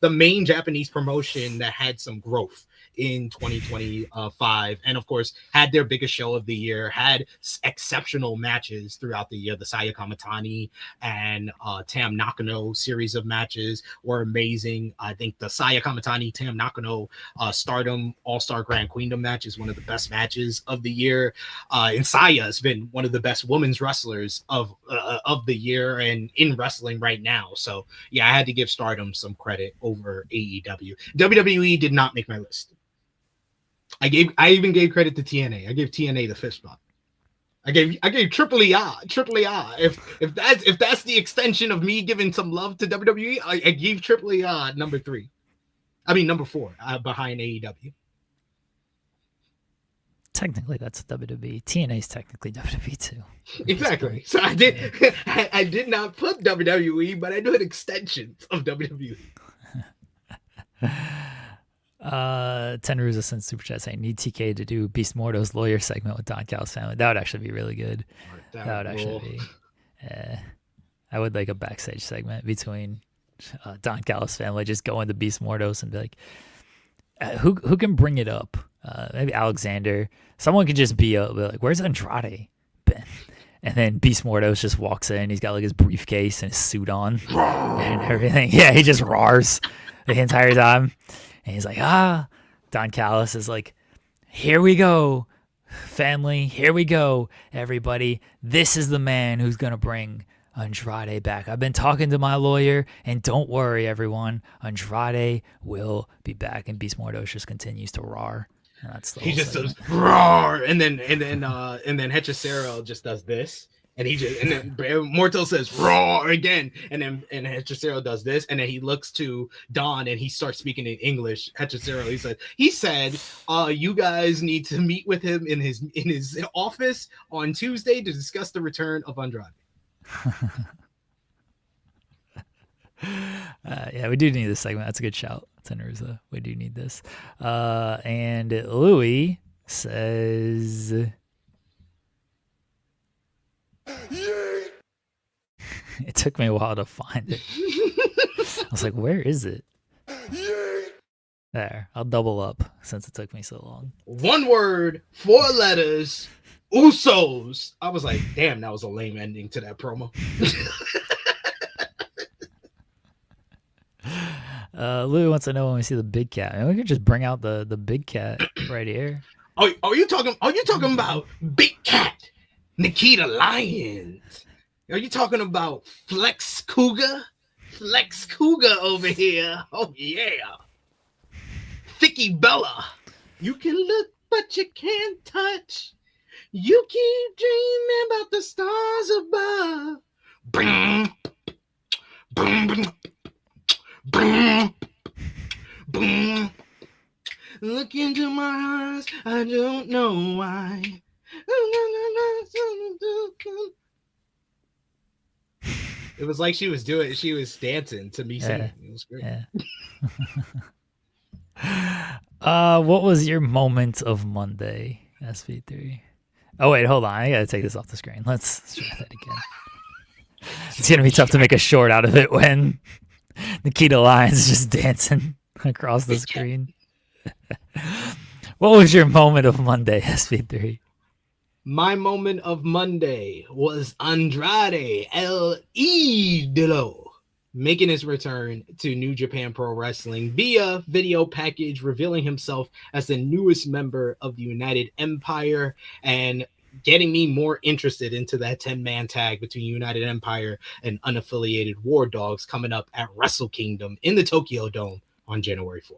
main Japanese promotion that had some growth in 2025, and of course had their biggest show of the year, had exceptional matches throughout the year. The Saya Kamitani and Tam Nakano series of matches were amazing. I think the Saya Kamitani Tam Nakano Stardom All-Star Grand Queendom match is one of the best matches of the year, and Saya has been one of the best women's wrestlers of the year and in wrestling right now. So yeah, I had to give Stardom some credit over AEW. WWE did not make my list. I even gave credit to TNA. I gave TNA the 5th spot. I gave Triple E. If that's the extension of me giving some love to WWE, I gave Triple E number 3. I mean number 4 behind AEW. Technically, that's WWE. TNA is technically WWE too. Exactly. So I did not put WWE, but I did extensions of WWE. Tenruza sent super chat saying need TK to do Beast Morto's lawyer segment with Don Callis family. That would actually be really good. That would actually be. I would like a backstage segment between Don Callis family just go into Beast Mordos and be like, who can bring it up? Maybe Alexander. Someone could just be like, where's Andrade been? And then Beast Mordos just walks in. He's got like his briefcase and his suit on and everything. Yeah, he just roars the entire time. And he's like, Don Callis is like, here we go, family. Here we go, everybody. This is the man who's going to bring Andrade back. I've been talking to my lawyer, and don't worry, everyone. Andrade will be back. And Beast Mordos just continues to roar. He just does roar, and then Hechicero just does this, and then Mortal says roar again, and Hechicero does this, and then he looks to Don and he starts speaking in English. Hechicero, he said, you guys need to meet with him in his office on Tuesday to discuss the return of Andrade. Yeah, we do need this segment. That's a good shout, Teneruza. We do need this. And Louis says, Yay! It took me a while to find it. I was like, where is it? Yay! There, I'll double up since it took me so long. 1 word, 4 letters, Usos. I was like, damn, that was a lame ending to that promo. Louis wants to know when we see the big cat. I mean, we could just bring out the big cat right here. Are you talking about Big Cat, Nikita Lyons? Are you talking about Flex Cougar? Flex Cougar over here. Oh yeah. Thicky Bella. You can look, but you can't touch. You keep dreaming about the stars above. Boom, boom, boom. Boom, boom. Look into my eyes. I don't know why. It was like she was dancing to me singing. It was great. Yeah. What was your moment of Monday, SP3? Oh wait, hold on. I gotta take this off the screen. Let's try that again. It's gonna be tough to make a short out of it when Nikita Lyons is just dancing across the screen. What was your moment of Monday, SP3? My moment of Monday was Andrade El Idolo making his return to New Japan Pro Wrestling via video package, revealing himself as the newest member of the United Empire and getting me more interested into that 10-man tag between United Empire and unaffiliated War Dogs coming up at Wrestle Kingdom in the Tokyo Dome on January 4th.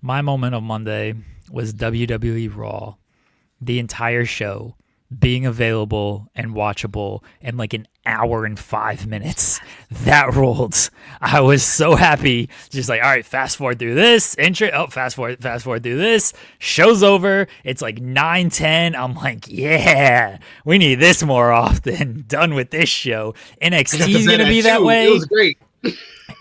My moment of Monday was WWE Raw. The entire show being available and watchable in like an hour and 5 minutes. That rolled. I was so happy. Just like, all right, fast forward through this intro. Oh, fast forward through this. Show's over. It's like 9:10. I'm like, yeah, we need this more often. Done with this show. NXT is going to be that way. It was great.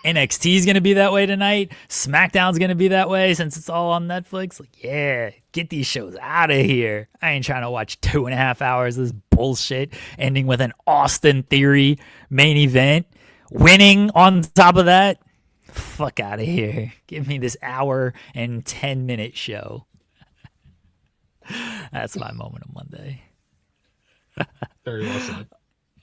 NXT is going to be that way tonight. SmackDown's going to be that way since it's all on Netflix. Like, yeah, get these shows out of here. I ain't trying to watch 2.5 hours of this bullshit ending with an Austin Theory main event. Winning on top of that. Fuck out of here. Give me this hour and 10-minute show. That's my moment of Monday. Very well said.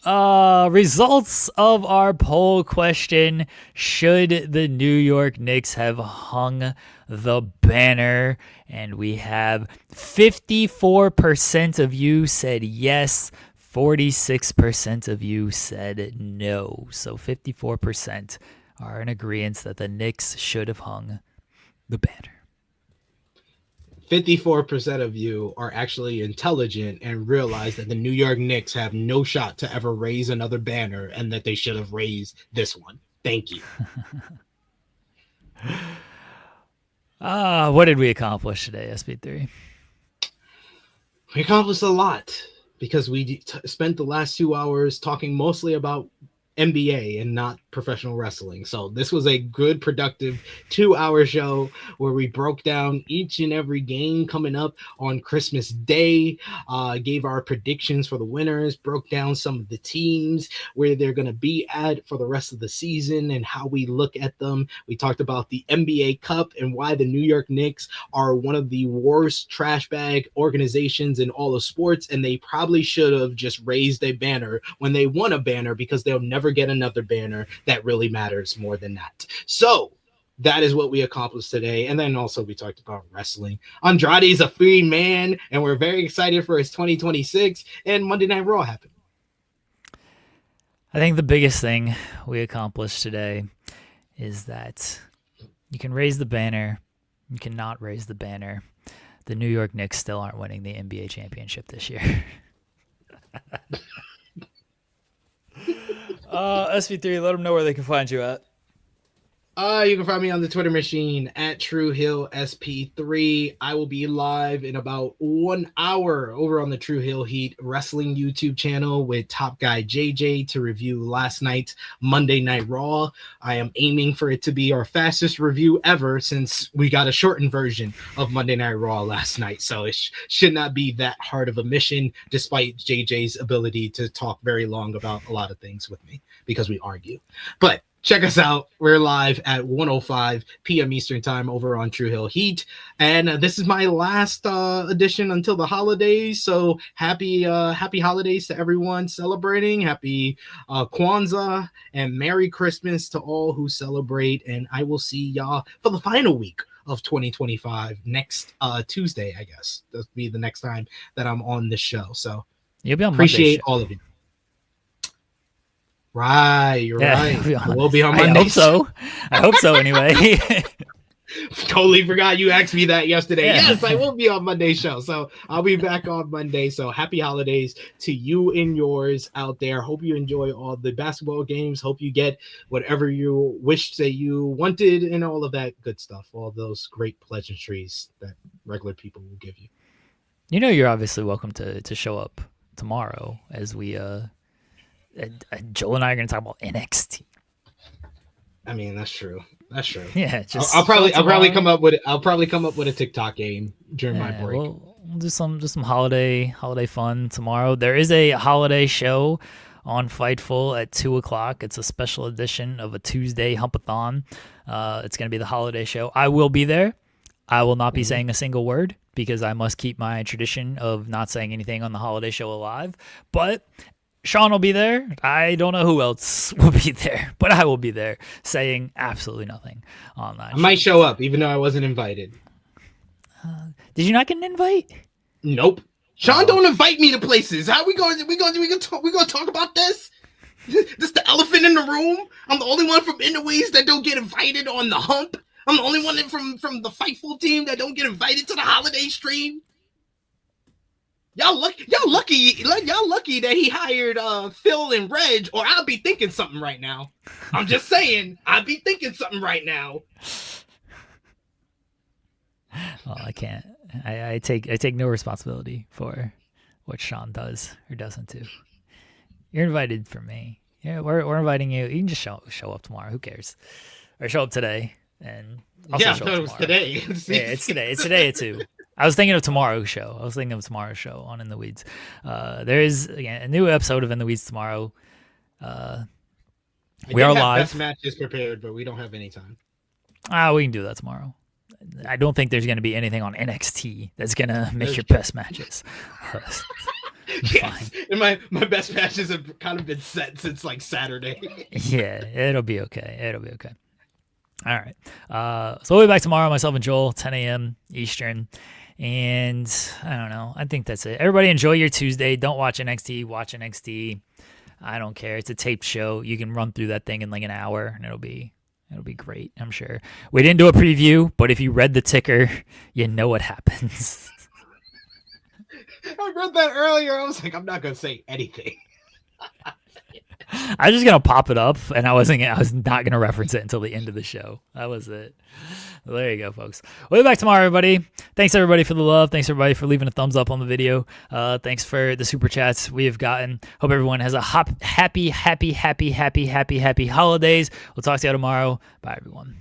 Results of our poll question: should the New York Knicks have hung the banner? And we have 54% of you said yes, 46% of you said no. So 54% are in agreement that the Knicks should have hung the banner. 54% of you are actually intelligent and realize that the New York Knicks have no shot to ever raise another banner and that they should have raised this one. Thank you. What did we accomplish today, SP3? We accomplished a lot because we spent the last 2 hours talking mostly about NBA and not professional wrestling. So this was a good, productive 2-hour show where we broke down each and every game coming up on Christmas Day, gave our predictions for the winners, broke down some of the teams, where they're going to be at for the rest of the season and how we look at them. We talked about the NBA Cup and why the New York Knicks are one of the worst trash bag organizations in all of sports, and they probably should have just raised a banner when they won a banner, because they'll never get another banner that really matters more than that. So that is what we accomplished today. And then also we talked about wrestling. Andrade is a free man, and we're very excited for his 2026. And Monday Night Raw happened. I think the biggest thing we accomplished today is that you can raise the banner, you cannot raise the banner. The New York Knicks still aren't winning the NBA championship this year. SP3, let them know where they can find you at. You can find me on the Twitter machine at TrueHillSP3. I will be live in about 1 hour over on the True Hill Heat Wrestling YouTube channel with Top Guy JJ to review last night's Monday Night Raw. I am aiming for it to be our fastest review ever, since we got a shortened version of Monday Night Raw last night. So it should not be that hard of a mission, despite JJ's ability to talk very long about a lot of things with me because we argue. But check us out. We're live at 1:05 p.m. Eastern Time over on True Hill Heat. And this is my last edition until the holidays. So happy holidays to everyone celebrating. Happy Kwanzaa and Merry Christmas to all who celebrate. And I will see y'all for the final week of 2025 next Tuesday, I guess. That'll be the next time that I'm on this show. So You'll be on appreciate Monday all of you. Right, you're right. We'll be on I Monday. I hope so anyway. Totally forgot you asked me that yesterday. Yeah. Yes, I will be on Monday's show. So I'll be back on Monday. So happy holidays to you and yours out there. Hope you enjoy all the basketball games. Hope you get whatever you wished that you wanted and all of that good stuff. All those great pleasantries that regular people will give you. You know, you're obviously welcome to show up tomorrow as we Joel and I are going to talk about NXT. I mean, that's true. That's true. Yeah, just I'll probably come up with a TikTok game during my break. We'll do some holiday fun tomorrow. There is a holiday show on Fightful at 2:00. It's a special edition of a Tuesday Humpathon. It's going to be the holiday show. I will be there. I will not be saying a single word because I must keep my tradition of not saying anything on the holiday show alive. But Sean will be there. I don't know who else will be there, but I will be there saying absolutely nothing on that. I might show up even though I wasn't invited. Did you not get an invite? Nope. Sean don't invite me to places. How we going to talk about this? This the elephant in the room? I'm the only one from Innoways that don't get invited on the hump. I'm the only one from the Fightful team that don't get invited to the holiday stream. Y'all lucky that he hired Phil and Reg, or I'll be thinking something right now. I'm just saying, I'll be thinking something right now. Well, I can't. I take no responsibility for what Sean does or doesn't do. You're invited for me. Yeah, we're inviting you. You can just show up tomorrow. Who cares? Or show up today and also I show thought up it was tomorrow. today. Yeah, it's today. It's today at 2. I was thinking of tomorrow's show. On In the Weeds. There is again a new episode of In the Weeds tomorrow. We are live. Best matches prepared, but we don't have any time. We can do that tomorrow. I don't think there's going to be anything on NXT that's going to make your best matches. Yes, and my best matches have kind of been set since like Saturday. Yeah, it'll be okay. All right. So we'll be back tomorrow, myself and Joel, 10 a.m. Eastern. And I don't know. I think that's it. Everybody enjoy your Tuesday. Don't watch NXT. Watch NXT. I don't care. It's a taped show. You can run through that thing in like an hour, and it'll be great, I'm sure. We didn't do a preview, but if you read the ticker, you know what happens. I read that earlier. I was like, I'm not going to say anything. I was just gonna pop it up, and I was not gonna reference it until the end of the show. That was it. Well, there you go, folks. We'll be back tomorrow, everybody. Thanks everybody for the love. Thanks everybody for leaving a thumbs up on the video. Thanks for the super chats we have gotten. Hope everyone has a happy holidays. We'll talk to you tomorrow. Bye, everyone.